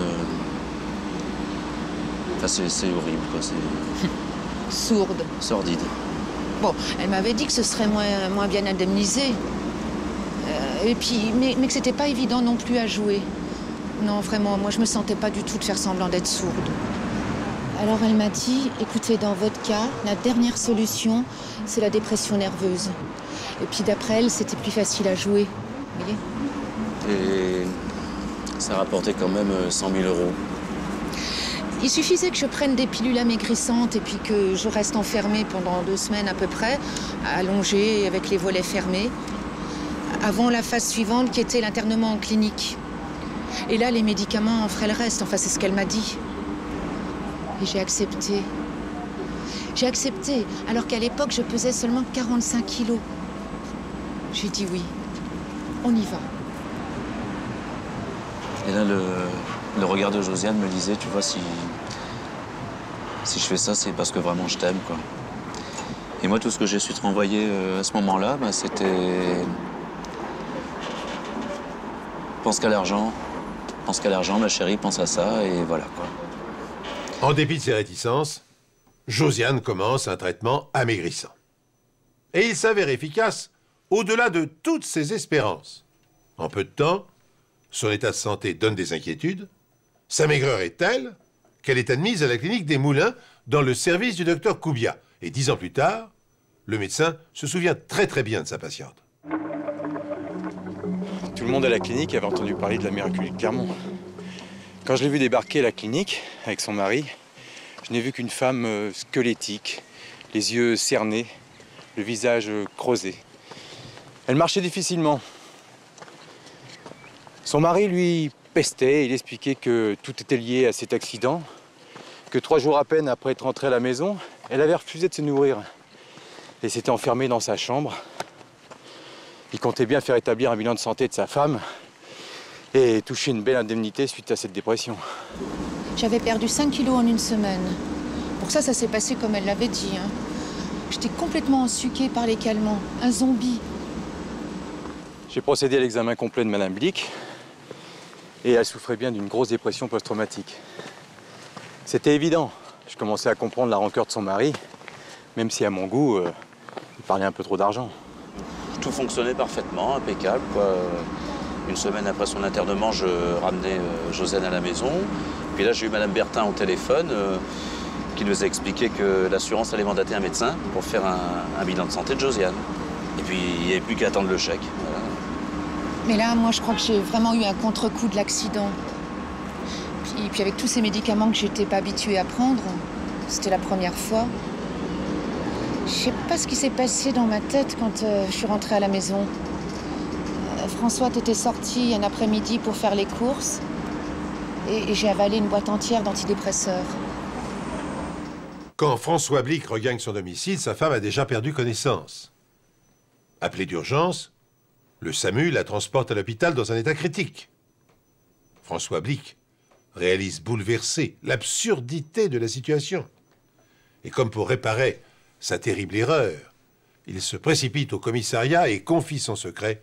Enfin, c'est horrible, quoi, c'est... Sourde. Sordide. Bon, elle m'avait dit que ce serait moins bien indemnisé. Et puis, mais que c'était pas évident non plus à jouer. Non, vraiment, moi, je me sentais pas du tout de faire semblant d'être sourde. Alors elle m'a dit, écoutez, dans votre cas, la dernière solution, c'est la dépression nerveuse. Et puis d'après elle, c'était plus facile à jouer, vous voyez. Et ça rapportait quand même 100 000 €. Il suffisait que je prenne des pilules amaigrissantes et puis que je reste enfermée pendant 2 semaines à peu près, allongée avec les volets fermés, avant la phase suivante qui était l'internement en clinique. Et là, les médicaments en feraient le reste, enfin c'est ce qu'elle m'a dit. Et j'ai accepté. J'ai accepté, alors qu'à l'époque, je pesais seulement 45 kilos. J'ai dit oui, on y va. Et là, le regard de Josiane me disait, tu vois, si je fais ça, c'est parce que vraiment je t'aime, quoi. Et moi, tout ce que j'ai su te renvoyer à ce moment-là, bah, c'était... Pense qu'à l'argent, ma chérie, pense à ça, et voilà, quoi. En dépit de ses réticences, Josiane commence un traitement amaigrissant. Et il s'avère efficace au-delà de toutes ses espérances. En peu de temps, son état de santé donne des inquiétudes. Sa maigreur est telle qu'elle est admise à la clinique des Moulins dans le service du docteur Koubia. Et 10 ans plus tard, le médecin se souvient très très bien de sa patiente. Tout le monde à la clinique avait entendu parler de la miraculée de Clermont. Quand je l'ai vue débarquer à la clinique avec son mari, je n'ai vu qu'une femme squelettique, les yeux cernés, le visage creusé. Elle marchait difficilement. Son mari, lui, pestait. Il expliquait que tout était lié à cet accident, que 3 jours à peine après être rentrée à la maison, elle avait refusé de se nourrir et s'était enfermée dans sa chambre. Il comptait bien faire établir un bilan de santé de sa femme et toucher une belle indemnité suite à cette dépression. J'avais perdu 5 kilos en 1 semaine. Pour ça s'est passé comme elle l'avait dit. Hein. J'étais complètement ensuquée par les calmants, un zombie. J'ai procédé à l'examen complet de Madame Blick et elle souffrait bien d'une grosse dépression post-traumatique. C'était évident. Je commençais à comprendre la rancœur de son mari, même si à mon goût, il parlait un peu trop d'argent. Tout fonctionnait parfaitement, impeccable, quoi. 1 semaine après son internement, je ramenais Josiane à la maison. Puis là, j'ai eu Madame Bertin au téléphone qui nous a expliqué que l'assurance allait mandater un médecin pour faire un bilan de santé de Josiane. Et puis, il n'y avait plus qu'à attendre le chèque. Voilà. Mais là, moi, je crois que j'ai vraiment eu un contre-coup de l'accident. Puis avec tous ces médicaments que j'étais pas habituée à prendre, c'était la première fois. Je sais pas ce qui s'est passé dans ma tête quand je suis rentrée à la maison. François était sorti un après-midi pour faire les courses et j'ai avalé une boîte entière d'antidépresseurs. Quand François Blick regagne son domicile, sa femme a déjà perdu connaissance. Appelée d'urgence, le SAMU la transporte à l'hôpital dans un état critique. François Blick réalise bouleversé l'absurdité de la situation. Et comme pour réparer sa terrible erreur, il se précipite au commissariat et confie son secret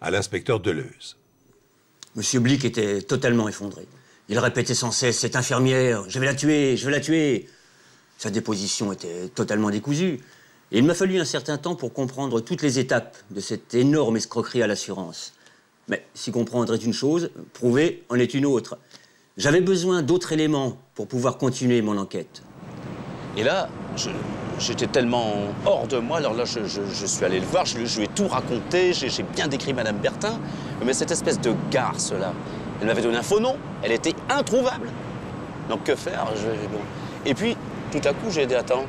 à l'inspecteur Deleuze. Monsieur Blick était totalement effondré. Il répétait sans cesse, cette infirmière, je vais la tuer, je vais la tuer. Sa déposition était totalement décousue. Et il m'a fallu un certain temps pour comprendre toutes les étapes de cette énorme escroquerie à l'assurance. Mais si comprendre est une chose, prouver en est une autre. J'avais besoin d'autres éléments pour pouvoir continuer mon enquête. Et là, j'étais tellement hors de moi. Alors là, je suis allé le voir, je lui ai tout raconté, j'ai bien décrit Madame Bertin. Mais cette espèce de garce-là, elle m'avait donné un faux nom, elle était introuvable. Donc que faire? Bon. Et puis, tout à coup, j'ai dit, attends,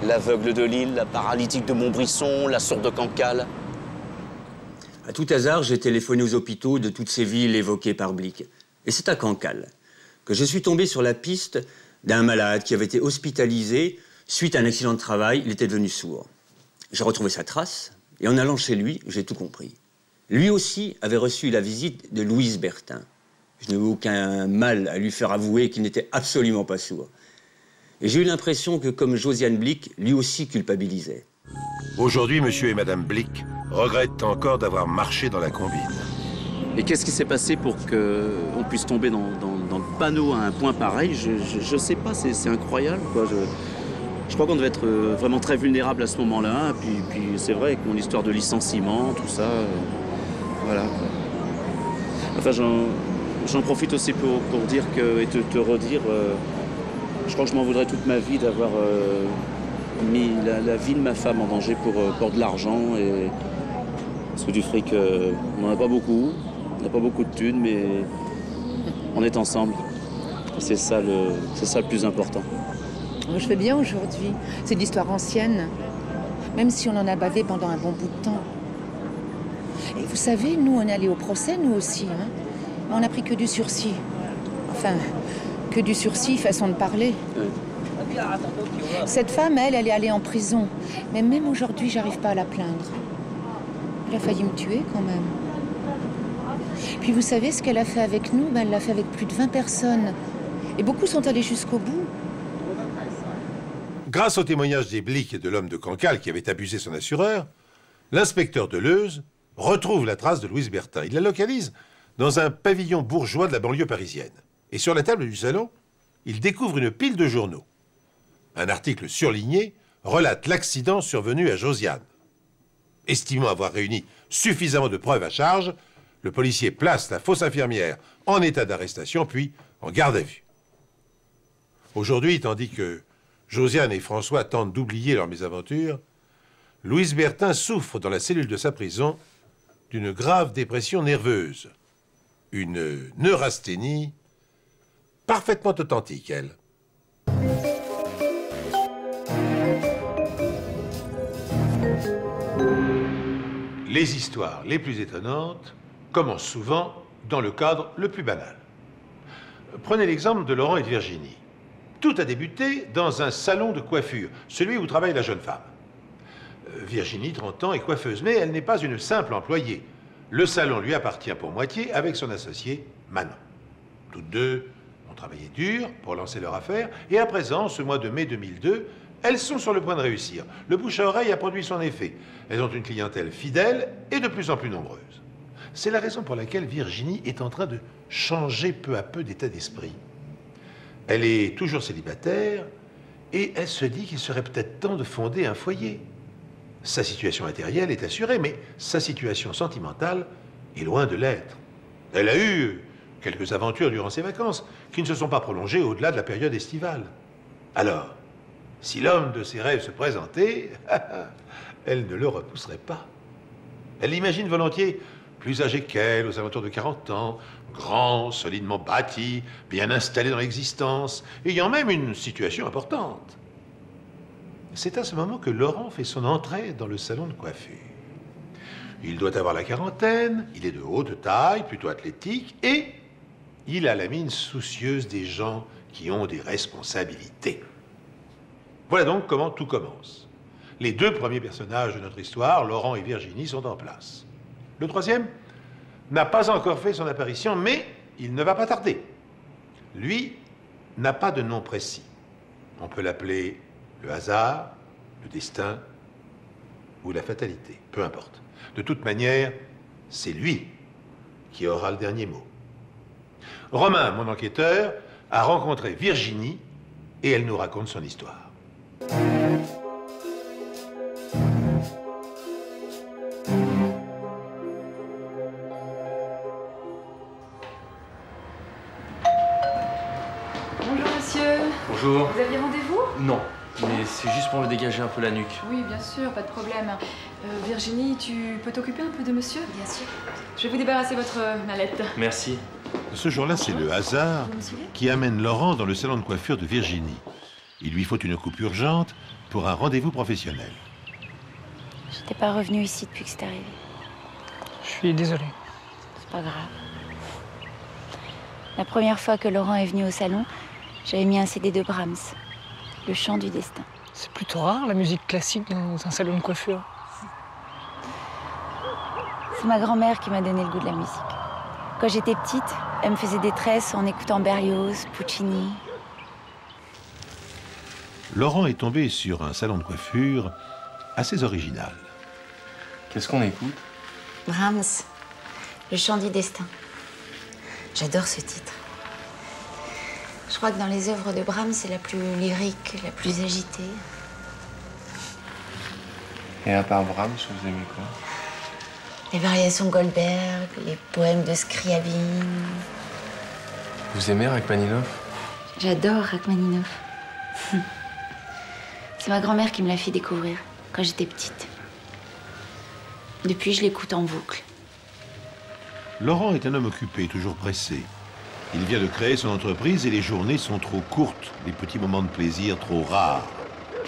l'aveugle de Lille, la paralytique de Montbrisson, la sourde de Cancale. À tout hasard, j'ai téléphoné aux hôpitaux de toutes ces villes évoquées par Blic. Et c'est à Cancale que je suis tombé sur la piste d'un malade qui avait été hospitalisé suite à un accident de travail. Il était devenu sourd. J'ai retrouvé sa trace et en allant chez lui, j'ai tout compris. Lui aussi avait reçu la visite de Louise Bertin. Je n'ai eu aucun mal à lui faire avouer qu'il n'était absolument pas sourd. Et j'ai eu l'impression que, comme Josiane Blic, lui aussi culpabilisait. Aujourd'hui, monsieur et madame Blic regrettent encore d'avoir marché dans la combine. Et qu'est-ce qui s'est passé pour qu'on puisse tomber dans le panneau à un point pareil? Je sais pas, c'est incroyable, quoi. Je crois qu'on devait être vraiment très vulnérable à ce moment-là. Puis c'est vrai que mon histoire de licenciement, tout ça, voilà, quoi. Enfin, j'en profite aussi pour dire que, et te redire, je crois que je m'en voudrais toute ma vie d'avoir mis la vie de ma femme en danger pour de l'argent. Parce que du fric, on n'en a pas beaucoup. On n'a pas beaucoup de thunes, mais on est ensemble. C'est ça le plus important. Moi, je fais bien aujourd'hui. C'est de l'histoire ancienne. Même si on en a bavé pendant un bon bout de temps. Et vous savez, nous, on est allés au procès, nous aussi. Hein. On n'a pris que du sursis. Enfin, que du sursis, façon de parler. Oui. Cette femme, elle est allée en prison. Mais même aujourd'hui, j'arrive pas à la plaindre. Elle a failli me tuer, quand même. Puis vous savez, ce qu'elle a fait avec nous, elle l'a fait avec plus de 20 personnes. Et beaucoup sont allés jusqu'au bout. Grâce au témoignage des Blic et de l'homme de Cancale qui avait abusé son assureur, l'inspecteur Deleuze retrouve la trace de Louise Bertin. Il la localise dans un pavillon bourgeois de la banlieue parisienne. Et sur la table du salon, il découvre une pile de journaux. Un article surligné relate l'accident survenu à Josiane. Estimant avoir réuni suffisamment de preuves à charge, le policier place la fausse infirmière en état d'arrestation, puis en garde à vue. Aujourd'hui, tandis que Josiane et François tentent d'oublier leur mésaventure, Louise Bertin souffre dans la cellule de sa prison d'une grave dépression nerveuse. Une neurasthénie parfaitement authentique, elle. Les histoires les plus étonnantes commencent souvent dans le cadre le plus banal. Prenez l'exemple de Laurent et de Virginie. Tout a débuté dans un salon de coiffure, celui où travaille la jeune femme. Virginie, 30 ans, est coiffeuse, mais elle n'est pas une simple employée. Le salon lui appartient pour moitié avec son associé Manon. Toutes deux ont travaillé dur pour lancer leur affaire, et à présent, ce mois de mai 2002, elles sont sur le point de réussir. Le bouche à oreille a produit son effet. Elles ont une clientèle fidèle et de plus en plus nombreuse. C'est la raison pour laquelle Virginie est en train de changer peu à peu d'état d'esprit. Elle est toujours célibataire et elle se dit qu'il serait peut-être temps de fonder un foyer. Sa situation matérielle est assurée, mais sa situation sentimentale est loin de l'être. Elle a eu quelques aventures durant ses vacances qui ne se sont pas prolongées au-delà de la période estivale. Alors, si l'homme de ses rêves se présentait, elle ne le repousserait pas. Elle l'imagine volontiers plus âgé qu'elle, aux alentours de 40 ans, grand, solidement bâti, bien installé dans l'existence, ayant même une situation importante. C'est à ce moment que Laurent fait son entrée dans le salon de coiffure. Il doit avoir la quarantaine, il est de haute taille, plutôt athlétique, et il a la mine soucieuse des gens qui ont des responsabilités. Voilà donc comment tout commence. Les deux premiers personnages de notre histoire, Laurent et Virginie, sont en place. Le troisième n'a pas encore fait son apparition, mais il ne va pas tarder. Lui n'a pas de nom précis. On peut l'appeler le hasard, le destin ou la fatalité, peu importe. De toute manière, c'est lui qui aura le dernier mot. Romain, mon enquêteur, a rencontré Virginie et elle nous raconte son histoire. pour me dégager un peu la nuque. Oui, bien sûr, pas de problème. Virginie, tu peux t'occuper un peu de monsieur? Bien sûr. Je vais vous débarrasser votre mallette. Merci. Ce jour-là, c'est le hasard qui amène Laurent dans le salon de coiffure de Virginie. Il lui faut une coupe urgente pour un rendez-vous professionnel. Je n'étais pas revenue ici depuis que c'est arrivé. Je suis désolé. C'est pas grave. La première fois que Laurent est venu au salon, j'avais mis un CD de Brahms, Le chant du destin. C'est plutôt rare, la musique classique dans un salon de coiffure. C'est ma grand-mère qui m'a donné le goût de la musique. Quand j'étais petite, elle me faisait des tresses en écoutant Berlioz, Puccini. Laurent est tombé sur un salon de coiffure assez original. Qu'est-ce qu'on écoute? Brahms, Le chant du destin. J'adore ce titre. Je crois que dans les œuvres de Brahms, c'est la plus lyrique, la plus agitée. Et à part Brahms, vous aimez quoi? Les variations Goldberg, les poèmes de Scriabine. Vous aimez Rachmaninoff? J'adore Rachmaninoff. C'est ma grand-mère qui me l'a fait découvrir quand j'étais petite. Depuis, je l'écoute en boucle. Laurent est un homme occupé, toujours pressé. Il vient de créer son entreprise et les journées sont trop courtes, les petits moments de plaisir trop rares.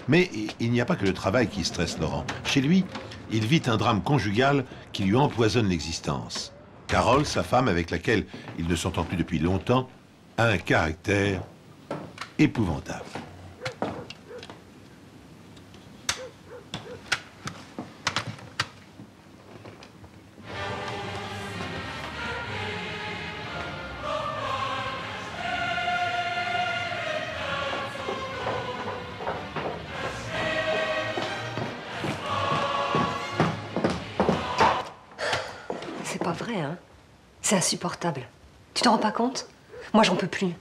Mais il n'y a pas que le travail qui stresse Laurent. Chez lui, il vit un drame conjugal qui lui empoisonne l'existence. Carole, sa femme avec laquelle il ne s'entend plus depuis longtemps, a un caractère épouvantable. C'est pas vrai, hein? C'est insupportable. Tu t'en rends pas compte? Moi, j'en peux plus.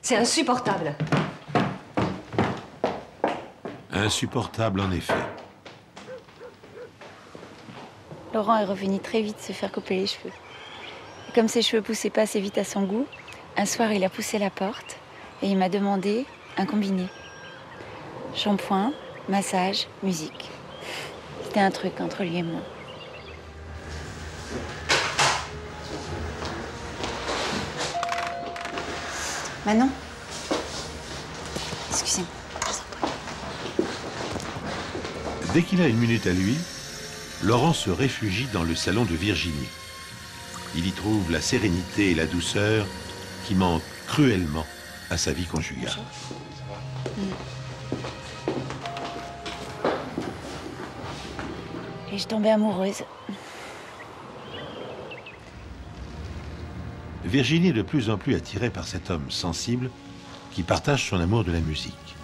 C'est insupportable. Insupportable, en effet. Laurent est revenu très vite se faire couper les cheveux. Et comme ses cheveux poussaient pas assez vite à son goût, un soir, il a poussé la porte et il m'a demandé un combiné. Shampoing, massage, musique. C'était un truc entre lui et moi. Manon? Excusez-moi. Dès qu'il a une minute à lui, Laurent se réfugie dans le salon de Virginie. Il y trouve la sérénité et la douceur qui manquent cruellement à sa vie conjugale. Et je tombais amoureuse. Virginie est de plus en plus attirée par cet homme sensible qui partage son amour de la musique.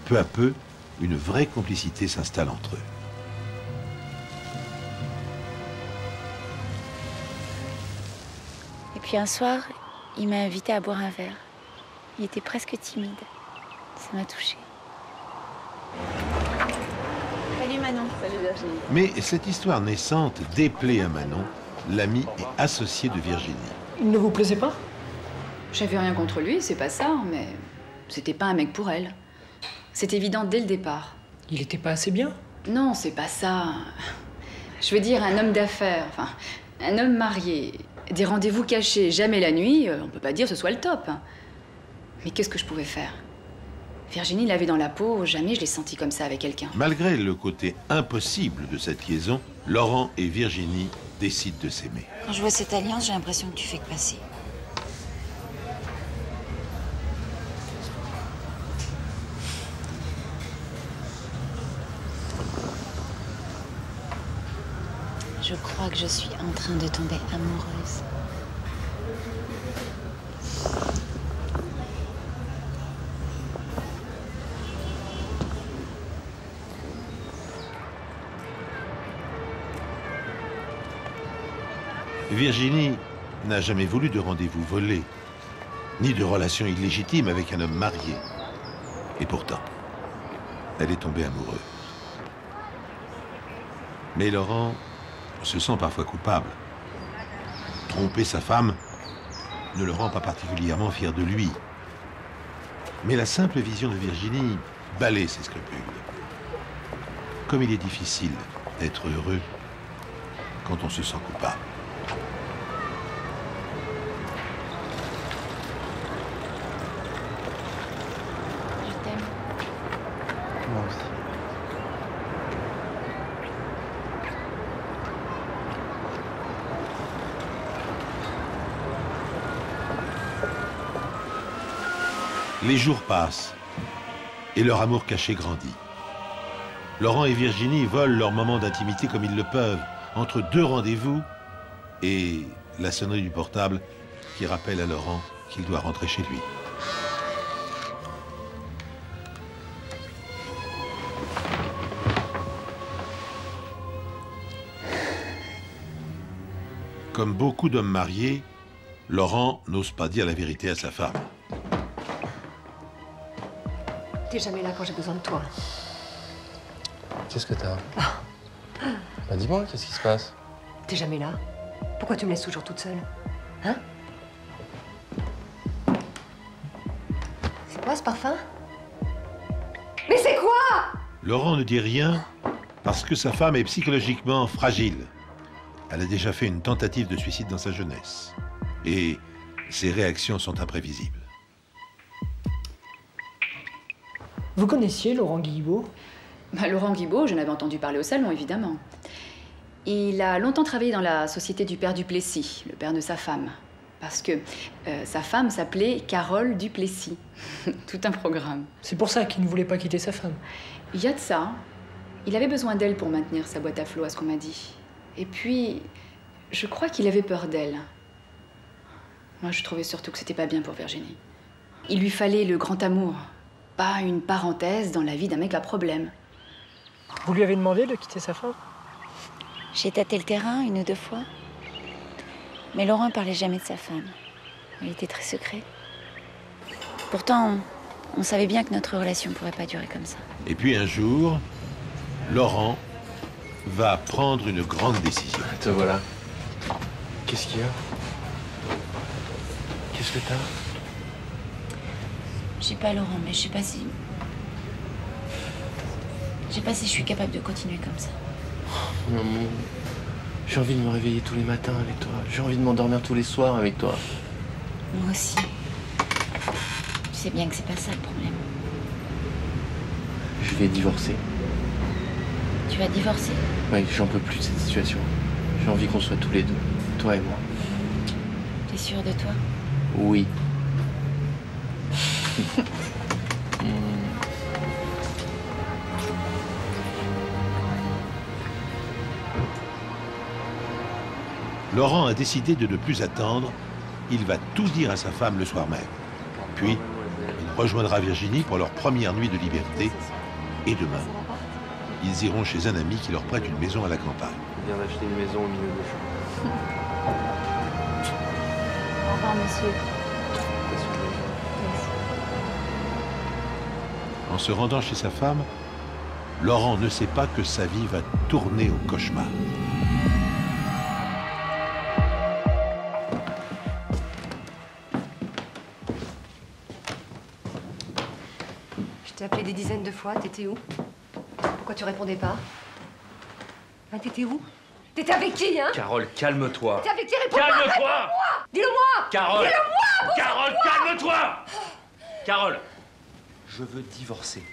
Peu à peu, une vraie complicité s'installe entre eux. Et puis un soir, il m'a invité à boire un verre. Il était presque timide. Ça m'a touchée. Salut Manon. Salut Virginie. Mais cette histoire naissante déplaît à Manon, l'amie et associée de Virginie. Il ne vous plaisait pas? J'avais rien contre lui, c'est pas ça, mais c'était pas un mec pour elle. C'est évident dès le départ. Il était pas assez bien? Non, c'est pas ça. Je veux dire, un homme d'affaires, enfin, un homme marié, des rendez-vous cachés, jamais la nuit, on peut pas dire que ce soit le top. Mais qu'est-ce que je pouvais faire? Virginie l'avait dans la peau, jamais je l'ai sentie comme ça avec quelqu'un. Malgré le côté impossible de cette liaison, Laurent et Virginie décident de s'aimer. Quand je vois cette alliance, j'ai l'impression que tu fais que passer. Je crois que je suis en train de tomber amoureuse. Virginie n'a jamais voulu de rendez-vous volé, ni de relation illégitime avec un homme marié. Et pourtant, elle est tombée amoureuse. Mais Laurent se sent parfois coupable. Tromper sa femme ne le rend pas particulièrement fier de lui. Mais la simple vision de Virginie balaie ses scrupules. comme il est difficile d'être heureux quand on se sent coupable. Je t'aime. Moi aussi. Les jours passent et leur amour caché grandit. Laurent et Virginie volent leur moment d'intimité comme ils le peuvent, entre deux rendez-vous et la sonnerie du portable qui rappelle à Laurent qu'il doit rentrer chez lui. Comme beaucoup d'hommes mariés, Laurent n'ose pas dire la vérité à sa femme. T'es jamais là quand j'ai besoin de toi. Qu'est-ce que t'as? Bah dis-moi, qu'est-ce qui se passe? T'es jamais là. Pourquoi tu me laisses toujours toute seule? Hein? C'est quoi ce parfum? Mais c'est quoi? Laurent ne dit rien parce que sa femme est psychologiquement fragile. Elle a déjà fait une tentative de suicide dans sa jeunesse. Et ses réactions sont imprévisibles. Vous connaissiez Laurent Guibaud? Laurent Guibaud, j'en avais entendu parler au salon, évidemment. Il a longtemps travaillé dans la société du père Duplessis, le père de sa femme. Parce que sa femme s'appelait Carole Duplessis. Tout un programme. C'est pour ça qu'il ne voulait pas quitter sa femme. Il y a de ça. Il avait besoin d'elle pour maintenir sa boîte à flot, à ce qu'on m'a dit. Et puis, je crois qu'il avait peur d'elle. Moi, je trouvais surtout que c'était pas bien pour Virginie. Il lui fallait le grand amour, pas une parenthèse dans la vie d'un mec à problème. Vous lui avez demandé de quitter sa femme? J'ai tâté le terrain 1 ou 2 fois. Mais Laurent parlait jamais de sa femme. Il était très secret. Pourtant, on savait bien que notre relation pourrait pas durer comme ça. Et puis un jour, Laurent va prendre une grande décision. Te voilà. Qu'est-ce qu'il y a? Qu'est-ce que t'as? Je sais pas, Laurent, mais je sais pas si... Je sais pas si je suis capable de continuer comme ça. Non, j'ai envie de me réveiller tous les matins avec toi. J'ai envie de m'endormir tous les soirs avec toi. Moi aussi. Tu sais bien que c'est pas ça le problème. Je vais divorcer. Tu vas divorcer? Oui, j'en peux plus de cette situation. J'ai envie qu'on soit tous les deux, toi et moi. T'es sûr de toi? Oui. Laurent a décidé de ne plus attendre. Il va tout dire à sa femme le soir même. Puis, il rejoindra Virginie pour leur première nuit de liberté. Et demain, ils iront chez un ami qui leur prête une maison à la campagne. On vient d'acheter une maison au milieu des champs. Au revoir, monsieur. En se rendant chez sa femme, Laurent ne sait pas que sa vie va tourner au cauchemar. Je t'ai appelé des dizaines de fois, t'étais où? Pourquoi tu répondais pas? Hein, t'étais où? T'étais avec qui, hein? Carole, calme-toi. T'étais avec qui? Réponds-moi! Calme-toi! Réponds-moi! Dis-le-moi! Carole! Dis-le-moi! Carole, calme-toi! Carole, je veux divorcer.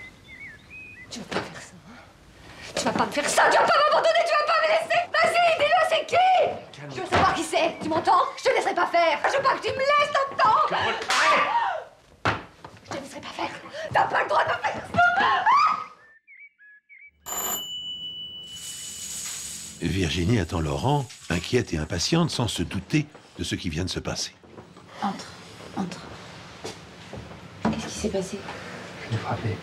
Tu vas pas faire ça, hein? Tu vas pas me faire ça! Tu vas pas m'abandonner! Tu vas pas me laisser! Vas-y, dis-le, c'est qui? Je veux savoir qui c'est! Tu m'entends? Je te laisserai pas faire! Je veux pas que tu me laisses, t'entends? Carole, arrête! Je te laisserai pas faire! T'as pas le droit de faire ça! Virginie attend Laurent, inquiète et impatiente, sans se douter de ce qui vient de se passer. Entre, entre. Qu'est-ce qui s'est passé? Je l'ai frappé.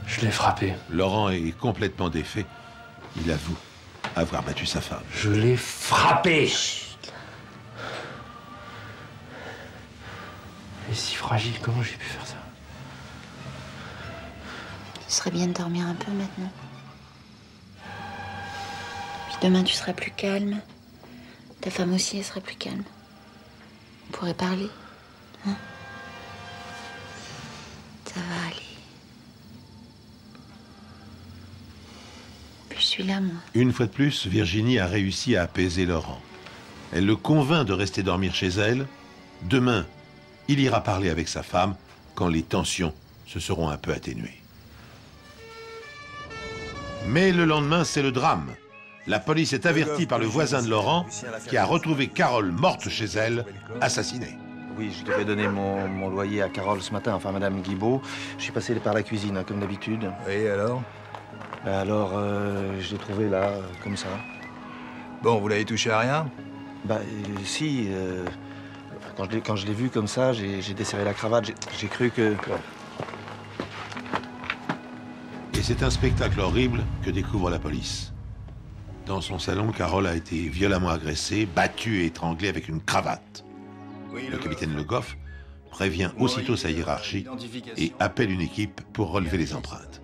Je l'ai frappé. Laurent est complètement défait. Il avoue avoir battu sa femme. Je l'ai frappé. Elle est si fragile, comment j'ai pu faire ça? Ce serait bien de dormir un peu maintenant. Puis demain, tu seras plus calme. Ta femme aussi, elle sera plus calme. On pourrait parler. Hein? Ça va aller. Puis je suis là, moi. Une fois de plus, Virginie a réussi à apaiser Laurent. Elle le convainc de rester dormir chez elle. Demain, il ira parler avec sa femme quand les tensions se seront un peu atténuées. Mais le lendemain, c'est le drame. La police est avertie par le voisin de Laurent qui a retrouvé Carole morte chez elle, assassinée. Oui, je devais donner mon loyer à Carole ce matin, enfin Madame Guibault. Je suis passé par la cuisine, hein, comme d'habitude. Et alors? Alors, je l'ai trouvé là, comme ça. Bon, vous l'avez touché à rien? Bah, si. Quand je l'ai vu comme ça, j'ai desserré la cravate. J'ai cru que... Et c'est un spectacle horrible que découvre la police. Dans son salon, Carole a été violemment agressée, battue et étranglée avec une cravate. Le capitaine Le Goff prévient aussitôt sa hiérarchie et appelle une équipe pour relever les empreintes.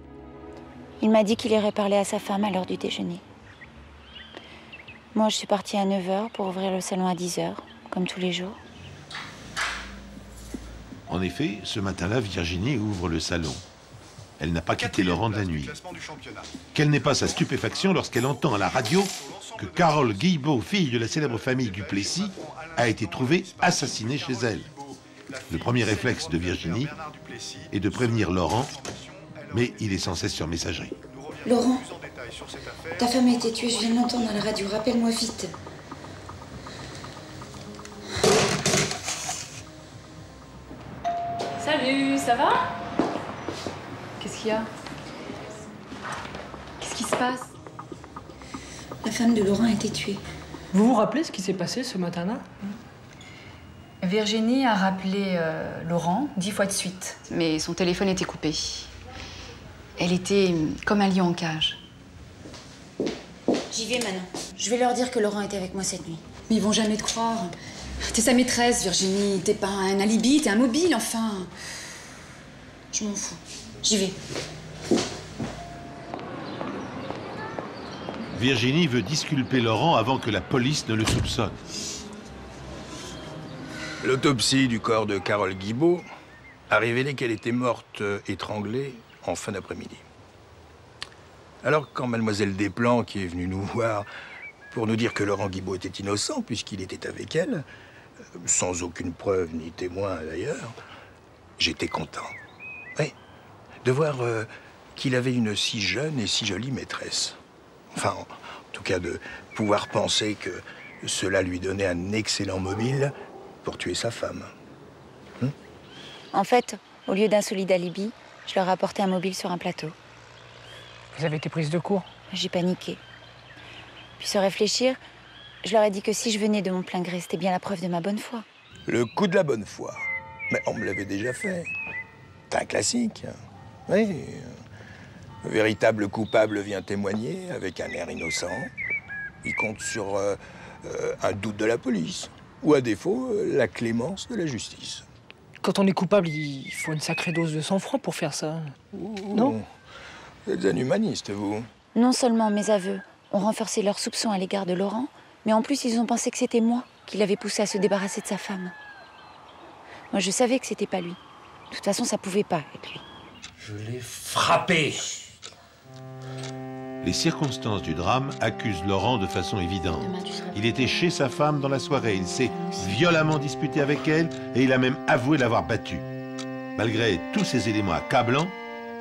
Il m'a dit qu'il irait parler à sa femme à l'heure du déjeuner. Moi, je suis partie à 9h pour ouvrir le salon à 10h, comme tous les jours. En effet, ce matin-là, Virginie ouvre le salon. Elle n'a pas quitté Laurent de la nuit. Quelle n'est pas sa stupéfaction lorsqu'elle entend à la radio que Carole Guibault, fille de la célèbre famille Duplessis, a été trouvée assassinée chez elle. Le premier réflexe de Virginie est de prévenir Laurent, mais il est sans cesse sur messagerie. Laurent, ta femme a été tuée, je viens de l'entendre à la radio, rappelle-moi vite. Salut, ça va? Qu'est-ce qu'il y a? Qu'est-ce qui se passe? La femme de Laurent a été tuée. Vous vous rappelez ce qui s'est passé ce matin-là? Virginie a rappelé Laurent 10 fois de suite, mais son téléphone était coupé. Elle était comme un lion en cage. J'y vais maintenant. Je vais leur dire que Laurent était avec moi cette nuit. Mais ils vont jamais te croire. T'es sa maîtresse, Virginie. T'es pas un alibi, t'es un mobile, enfin. Je m'en fous. J'y vais. Virginie veut disculper Laurent avant que la police ne le soupçonne. L'autopsie du corps de Carole Guibault a révélé qu'elle était morte étranglée en fin d'après-midi. Alors quand mademoiselle Desplan, qui est venue nous voir pour nous dire que Laurent Guibault était innocent puisqu'il était avec elle, sans aucune preuve ni témoin d'ailleurs, j'étais content. Oui, de voir qu'il avait une si jeune et si jolie maîtresse. Enfin, en tout cas, de pouvoir penser que cela lui donnait un excellent mobile pour tuer sa femme. En fait, au lieu d'un solide alibi, je leur ai apporté un mobile sur un plateau. Vous avez été prise de court? J'ai paniqué. Puis sans réfléchir, je leur ai dit que si je venais de mon plein gré, c'était bien la preuve de ma bonne foi. Le coup de la bonne foi. Mais on me l'avait déjà fait. C'est un classique. Oui. Le véritable coupable vient témoigner avec un air innocent. Il compte sur un doute de la police. Ou à défaut, la clémence de la justice. Quand on est coupable, il faut une sacrée dose de sang-froid pour faire ça. Non? Vous êtes un humaniste, vous. Non seulement mes aveux ont renforcé leurs soupçons à l'égard de Laurent, mais en plus ils ont pensé que c'était moi qui l'avais poussé à se débarrasser de sa femme. Moi je savais que c'était pas lui. De toute façon ça pouvait pas être lui. Je l'ai frappé. Les circonstances du drame accusent Laurent de façon évidente. Il était chez sa femme dans la soirée, il s'est violemment disputé avec elle et il a même avoué l'avoir battue. Malgré tous ces éléments accablants,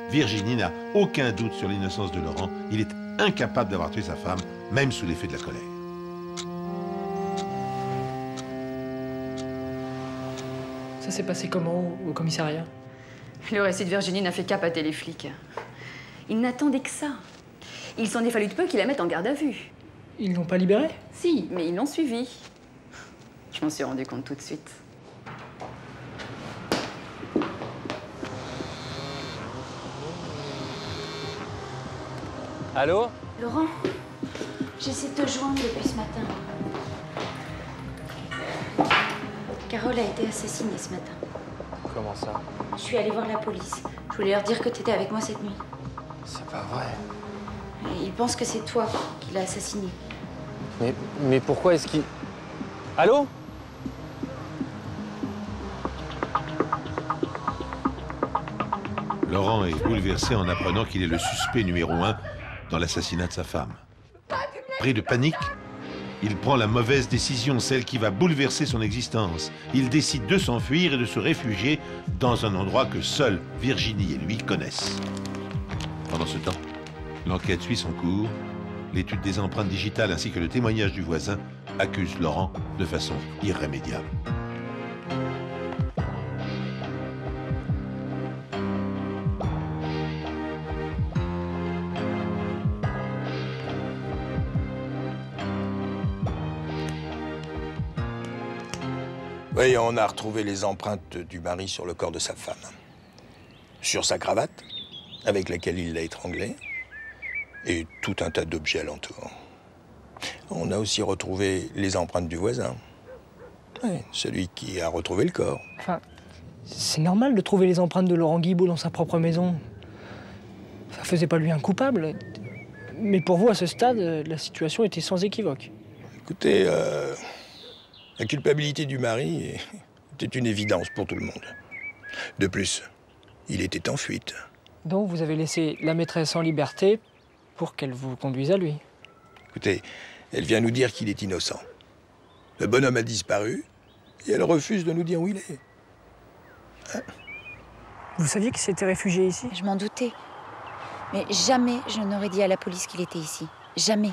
Virginie n'a aucun doute sur l'innocence de Laurent. Il est incapable d'avoir tué sa femme, même sous l'effet de la colère. Ça s'est passé comment au commissariat? Le récit de Virginie n'a fait qu'appâter les flics. Ils n'attendaient que ça. Il s'en est fallu de peu qu'ils la mettent en garde à vue. Ils l'ont pas libérée? Si, mais ils l'ont suivie. Je m'en suis rendu compte tout de suite. Allô? Laurent, j'essaie de te joindre depuis ce matin. Carole a été assassinée ce matin. Comment ça? Je suis allée voir la police. Je voulais leur dire que tu étais avec moi cette nuit. C'est pas vrai. Et ils pensent que c'est toi qui l'as assassinée. Mais pourquoi est-ce qu'il... Allô? Laurent est bouleversé en apprenant qu'il est le suspect numéro 1 dans l'assassinat de sa femme. Pris de panique, il prend la mauvaise décision, celle qui va bouleverser son existence. Il décide de s'enfuir et de se réfugier dans un endroit que seuls Virginie et lui connaissent. Pendant ce temps, l'enquête suit son cours. L'étude des empreintes digitales ainsi que le témoignage du voisin accusent Laurent de façon irrémédiable. Oui, on a retrouvé les empreintes du mari sur le corps de sa femme. Sur sa cravate, avec laquelle il l'a étranglée, et tout un tas d'objets alentour. On a aussi retrouvé les empreintes du voisin. Oui, celui qui a retrouvé le corps. Enfin, c'est normal de trouver les empreintes de Laurent Guibault dans sa propre maison. Ça faisait pas lui un coupable. Mais pour vous, à ce stade, la situation était sans équivoque. Écoutez, la culpabilité du mari était une évidence pour tout le monde. De plus, il était en fuite. Donc vous avez laissé la maîtresse en liberté pour qu'elle vous conduise à lui. Écoutez, elle vient nous dire qu'il est innocent. Le bonhomme a disparu et elle refuse de nous dire où il est. Hein? Vous saviez qu'il s'était réfugié ici? Je m'en doutais. Mais jamais je n'aurais dit à la police qu'il était ici. Jamais.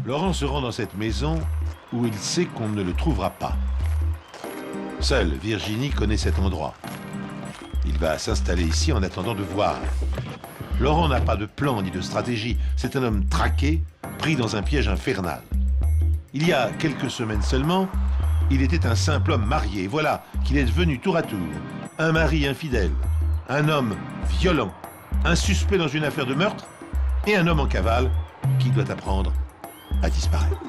Laurent se rend dans cette maison où il sait qu'on ne le trouvera pas. Seule Virginie connaît cet endroit. Il va s'installer ici en attendant de voir. Laurent n'a pas de plan ni de stratégie. C'est un homme traqué, pris dans un piège infernal. Il y a quelques semaines seulement, il était un simple homme marié. Voilà qu'il est devenu tour à tour un mari infidèle, un homme violent, un suspect dans une affaire de meurtre et un homme en cavale qui doit apprendre à disparaître.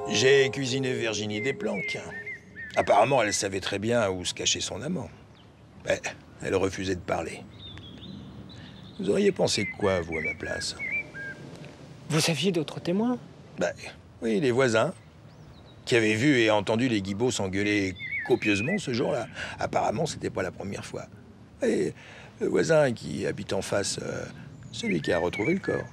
J'ai cuisiné Virginie des planques. Apparemment, elle savait très bien où se cachait son amant. Mais elle refusait de parler. Vous auriez pensé quoi, vous, à ma place? Vous aviez d'autres témoins? Oui, les voisins, qui avaient vu et entendu les Guibault s'engueuler copieusement ce jour-là. Apparemment, c'était pas la première fois. Et le voisin qui habite en face, celui qui a retrouvé le corps.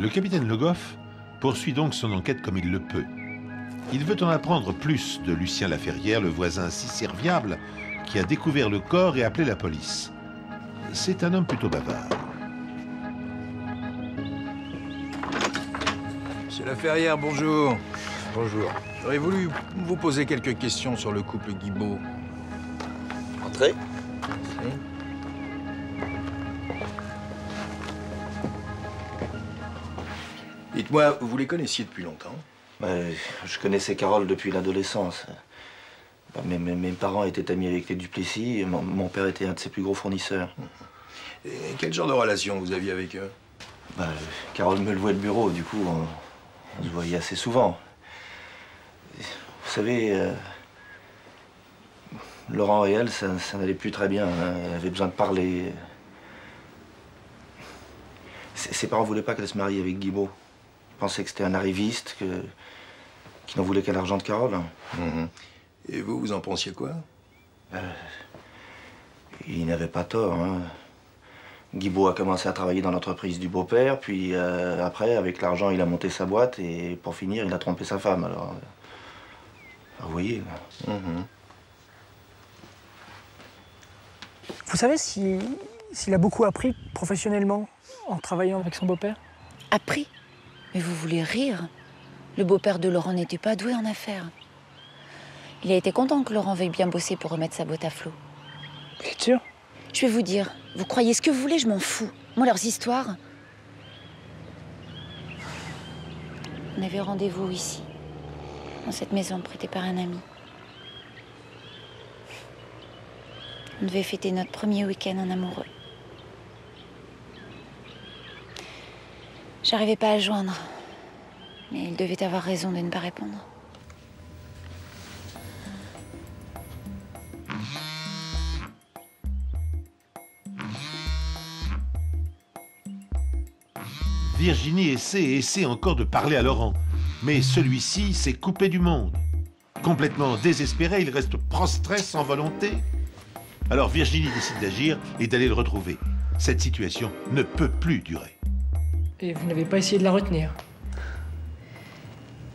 Le capitaine Le Goff poursuit donc son enquête comme il le peut. Il veut en apprendre plus de Lucien Laferrière, le voisin si serviable, qui a découvert le corps et appelé la police. C'est un homme plutôt bavard. Monsieur Laferrière, bonjour. Bonjour. J'aurais voulu vous poser quelques questions sur le couple Guibault. Entrez. Dites-moi, vous les connaissiez depuis longtemps? Je connaissais Carole depuis l'adolescence. Mes parents étaient amis avec les Duplessis et mon père était un de ses plus gros fournisseurs. Et quel genre de relation vous aviez avec eux? Carole me louait le bureau, du coup, on se voyait assez souvent. Vous savez, Laurent et elle, ça n'allait plus très bien. Hein. Elle avait besoin de parler. Ses parents voulaient pas qu'elle se marie avec Guibault. Ils pensaient que c'était un arriviste, qui n'en voulait qu'à l'argent de Carole. Et vous, vous en pensiez quoi? Il n'avait pas tort. Hein. Guibault a commencé à travailler dans l'entreprise du beau-père, puis après, avec l'argent, il a monté sa boîte, et pour finir, il a trompé sa femme. Alors vous voyez. Vous savez s'il a beaucoup appris professionnellement en travaillant avec son beau-père? Appris? Mais vous voulez rire? Le beau-père de Laurent n'était pas doué en affaires. Il a été content que Laurent veuille bien bosser pour remettre sa botte à flot. Vous êtes sûr? Je vais vous dire, vous croyez ce que vous voulez, je m'en fous. Moi, leurs histoires... On avait rendez-vous ici, dans cette maison prêtée par un ami. On devait fêter notre premier week-end en amoureux. J'arrivais pas à le joindre, mais il devait avoir raison de ne pas répondre. Virginie essaie et essaie encore de parler à Laurent, mais celui-ci s'est coupé du monde. Complètement désespéré, il reste prostré sans volonté. Alors Virginie décide d'agir et d'aller le retrouver. Cette situation ne peut plus durer. Et vous n'avez pas essayé de la retenir?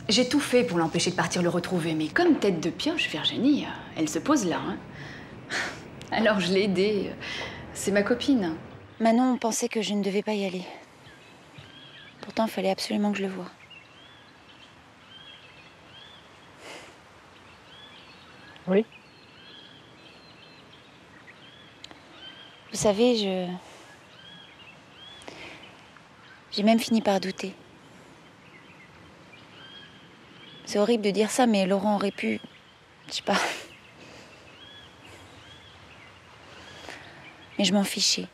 J'ai tout fait pour l'empêcher de partir le retrouver, mais comme tête de pioche, Virginie, elle se pose là. Hein. Alors je l'ai aidée. C'est ma copine. Manon pensait que je ne devais pas y aller. Pourtant, il fallait absolument que je le voie. Oui? Vous savez, j'ai même fini par douter. C'est horrible de dire ça, mais Laurent aurait pu... Je sais pas... Mais je m'en fichais.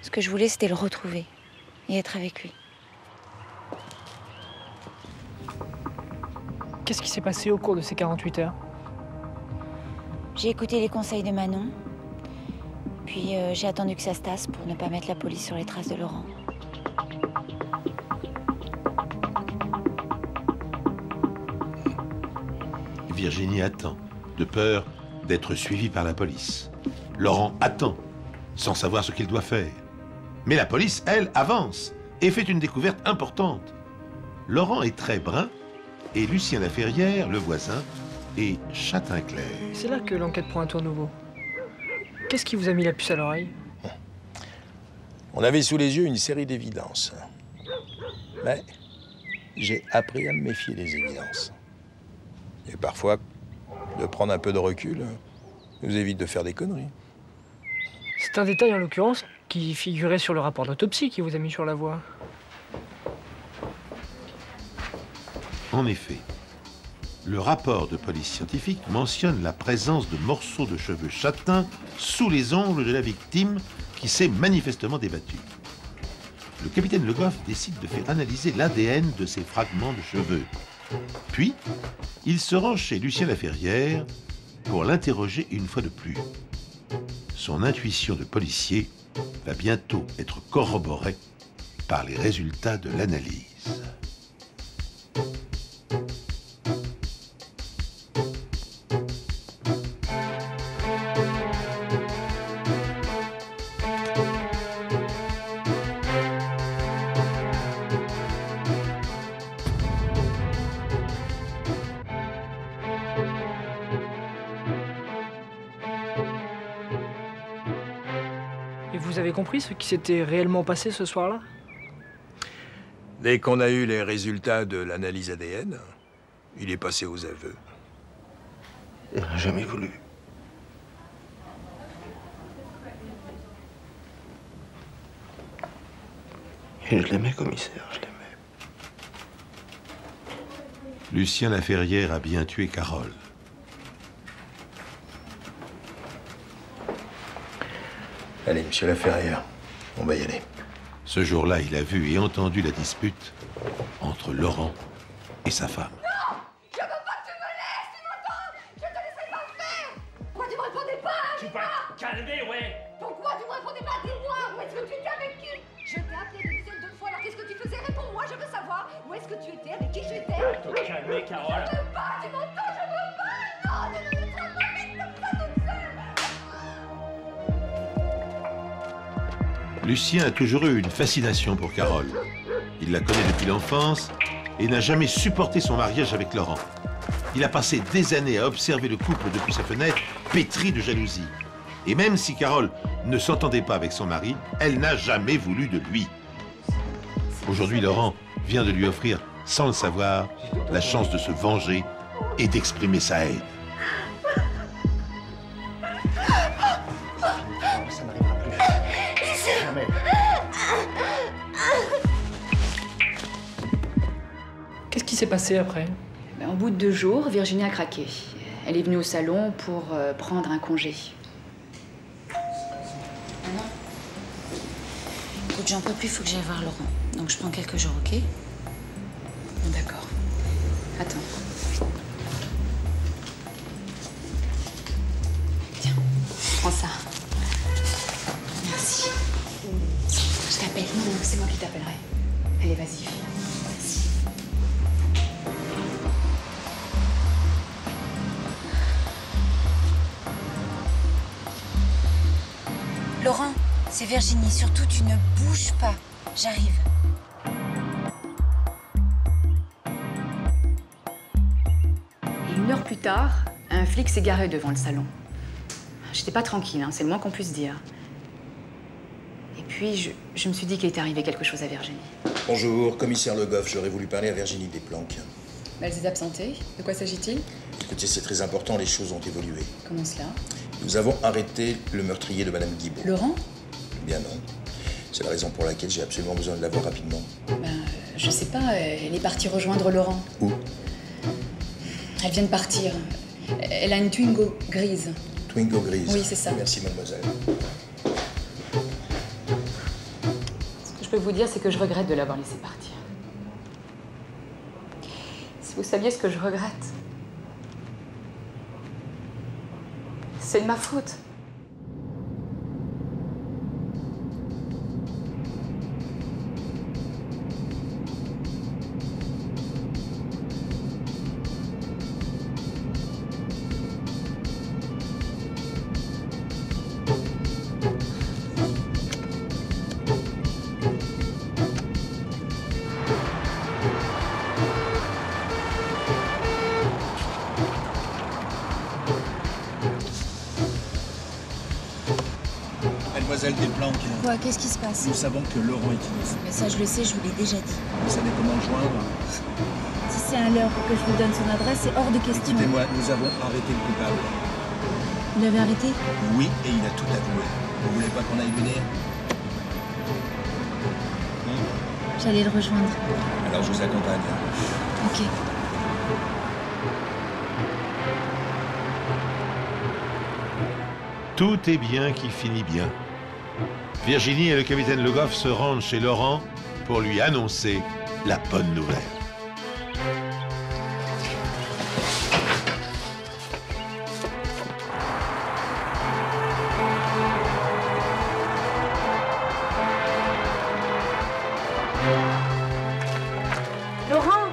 Ce que je voulais, c'était le retrouver. Et être avec lui. Qu'est-ce qui s'est passé au cours de ces 48 heures? J'ai écouté les conseils de Manon. Puis j'ai attendu que ça se tasse pour ne pas mettre la police sur les traces de Laurent. Virginie attend, de peur d'être suivie par la police. Laurent attend, sans savoir ce qu'il doit faire. Mais la police, elle, avance et fait une découverte importante. Laurent est très brun et Lucien Laferrière, le voisin, est châtain clair. C'est là que l'enquête prend un tour nouveau. Qu'est-ce qui vous a mis la puce à l'oreille? On avait sous les yeux une série d'évidences. Mais j'ai appris à me méfier des évidences. Et parfois, de prendre un peu de recul nous évite de faire des conneries. C'est un détail, en l'occurrence, qui figurait sur le rapport d'autopsie qui vous a mis sur la voie. En effet, le rapport de police scientifique mentionne la présence de morceaux de cheveux châtains sous les ongles de la victime qui s'est manifestement débattue. Le capitaine Le Goff décide de faire analyser l'ADN de ces fragments de cheveux. Puis, il se rend chez Lucien Laferrière pour l'interroger une fois de plus. Son intuition de policier va bientôt être corroborée par les résultats de l'analyse. Et vous avez compris ce qui s'était réellement passé ce soir-là? Dès qu'on a eu les résultats de l'analyse ADN, il est passé aux aveux. Il n'a jamais voulu. Et je l'aimais, commissaire, je l'aimais. Lucien Laferrière a bien tué Carole. Allez, monsieur Laferrière, on va y aller. Ce jour-là, il a vu et entendu la dispute entre Laurent et sa femme. Non! Je veux pas que tu me laisses, tu m'entends? Je te laisserai pas faire! Pourquoi tu me répondais pas? Tu vas te calmer, ouais! Pourquoi tu me répondais pas? Dis-moi! Où est-ce que tu étais avec qui? Je t'ai appelé des dizaines de fois, alors qu'est-ce que tu faisais? Réponds-moi, je veux savoir! Où est-ce que tu étais? Avec qui j'étais? Tu vas te calmer, Carole! Je veux pas, tu m'entends? Je veux pas! Non, tu ne me laisseras pas mettre comme ça toute seule! Lucien a toujours eu une fascination pour Carole. Il la connaît depuis l'enfance et n'a jamais supporté son mariage avec Laurent. Il a passé des années à observer le couple depuis sa fenêtre, pétri de jalousie. Et même si Carole ne s'entendait pas avec son mari, elle n'a jamais voulu de lui. Aujourd'hui, Laurent vient de lui offrir, sans le savoir, la chance de se venger et d'exprimer sa haine. Ça n'arrivera plus. Jamais. Qu'est-ce qui s'est passé après? Ben, au bout de 2 jours, Virginie a craqué. Elle est venue au salon pour prendre un congé. Écoute, j'en peux plus, faut que j'aille voir Laurent. Donc je prends quelques jours, ok? D'accord. Attends. Tiens, prends ça. Merci. Je t'appelle. Non, non, c'est moi qui t'appellerai. Allez, vas-y. Merci. Laurent, c'est Virginie. Surtout, tu ne bouges pas. J'arrive. Et 1 heure plus tard, un flic s'est garé devant le salon. J'étais pas tranquille, hein, c'est le moins qu'on puisse dire. Et puis, je me suis dit qu'il était arrivé quelque chose à Virginie. Bonjour, commissaire Le Goff, j'aurais voulu parler à Virginie Desplanques. Elle s'est absentée. De quoi s'agit-il? Écoutez, c'est très important, les choses ont évolué. Comment cela? Nous avons arrêté le meurtrier de Madame Guibaud. Laurent? Bien non. C'est la raison pour laquelle j'ai absolument besoin de la voir rapidement. Je sais pas, elle est partie rejoindre Laurent. Où? Elle vient de partir. Elle a une Twingo grise. Twingo grise? Oui, c'est ça. Merci, mademoiselle. Ce que je peux vous dire, c'est que je regrette de l'avoir laissée partir. Si vous saviez ce que je regrette, c'est de ma faute. Mademoiselle Desplanques. Quoi? Qu'est-ce qui se passe? Nous savons que Laurent est innocent. Mais ça, je le sais, je vous l'ai déjà dit. Vous savez comment le joindre? Si c'est à l'heure pour que je vous donne son adresse, c'est hors de question. Écoutez-moi, nous avons arrêté le coupable. Vous l'avez arrêté? Oui, et il a tout avoué. Vous voulez pas qu'on aille venir? J'allais le rejoindre. Alors je vous accompagne. Ok. Tout est bien qui finit bien. Virginie et le capitaine Le Goff se rendent chez Laurent pour lui annoncer la bonne nouvelle. Laurent!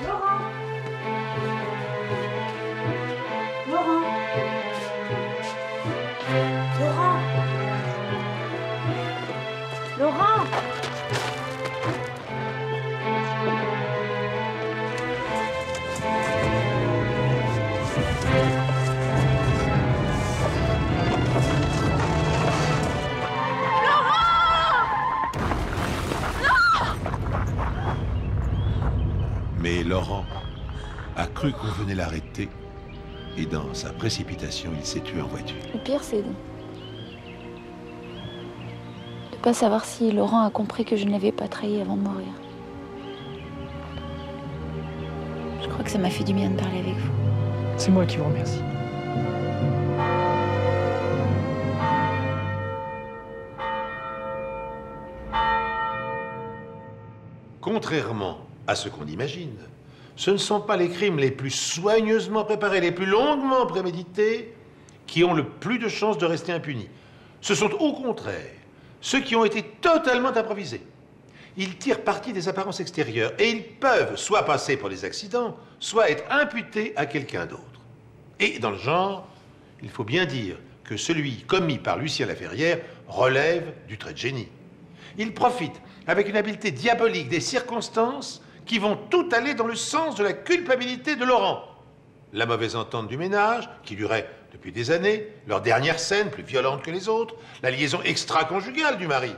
Laurent! Laurent! Laurent! Laurent! Mais Laurent a cru qu'on venait l'arrêter et dans sa précipitation, il s'est tué en voiture. Le pire, c'est de pas savoir si Laurent a compris que je ne l'avais pas trahi avant de mourir. Je crois que ça m'a fait du bien de parler avec vous. C'est moi qui vous remercie. Contrairement à ce qu'on imagine, ce ne sont pas les crimes les plus soigneusement préparés, les plus longuement prémédités, qui ont le plus de chances de rester impunis. Ce sont au contraire ceux qui ont été totalement improvisés. Ils tirent parti des apparences extérieures et ils peuvent soit passer pour des accidents, soit être imputés à quelqu'un d'autre. Et dans le genre, il faut bien dire que celui commis par Lucien Laferrière relève du trait de génie. Il profite avec une habileté diabolique des circonstances qui vont tout aller dans le sens de la culpabilité de Laurent. La mauvaise entente du ménage, qui durait depuis des années, leur dernière scène plus violente que les autres, la liaison extra-conjugale du mari.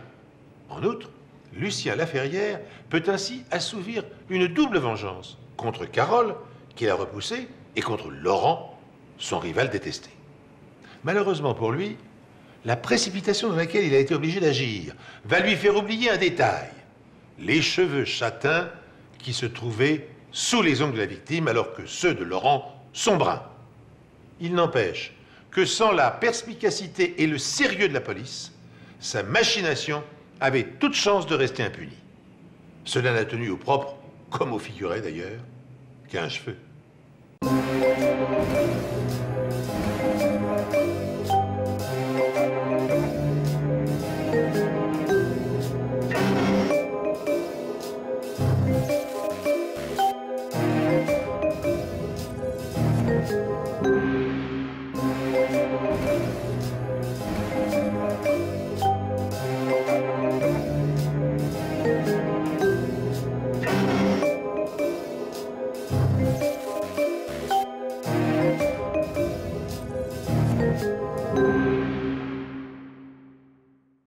En outre, Lucien Laferrière peut ainsi assouvir une double vengeance contre Carole, qu'il a repoussée, et contre Laurent, son rival détesté. Malheureusement pour lui, la précipitation dans laquelle il a été obligé d'agir va lui faire oublier un détail, les cheveux châtains qui se trouvaient sous les ongles de la victime alors que ceux de Laurent sont bruns. Il n'empêche que sans la perspicacité et le sérieux de la police, sa machination avait toute chance de rester impunie. Cela n'a tenu au propre, comme au figuré d'ailleurs, qu'un cheveu.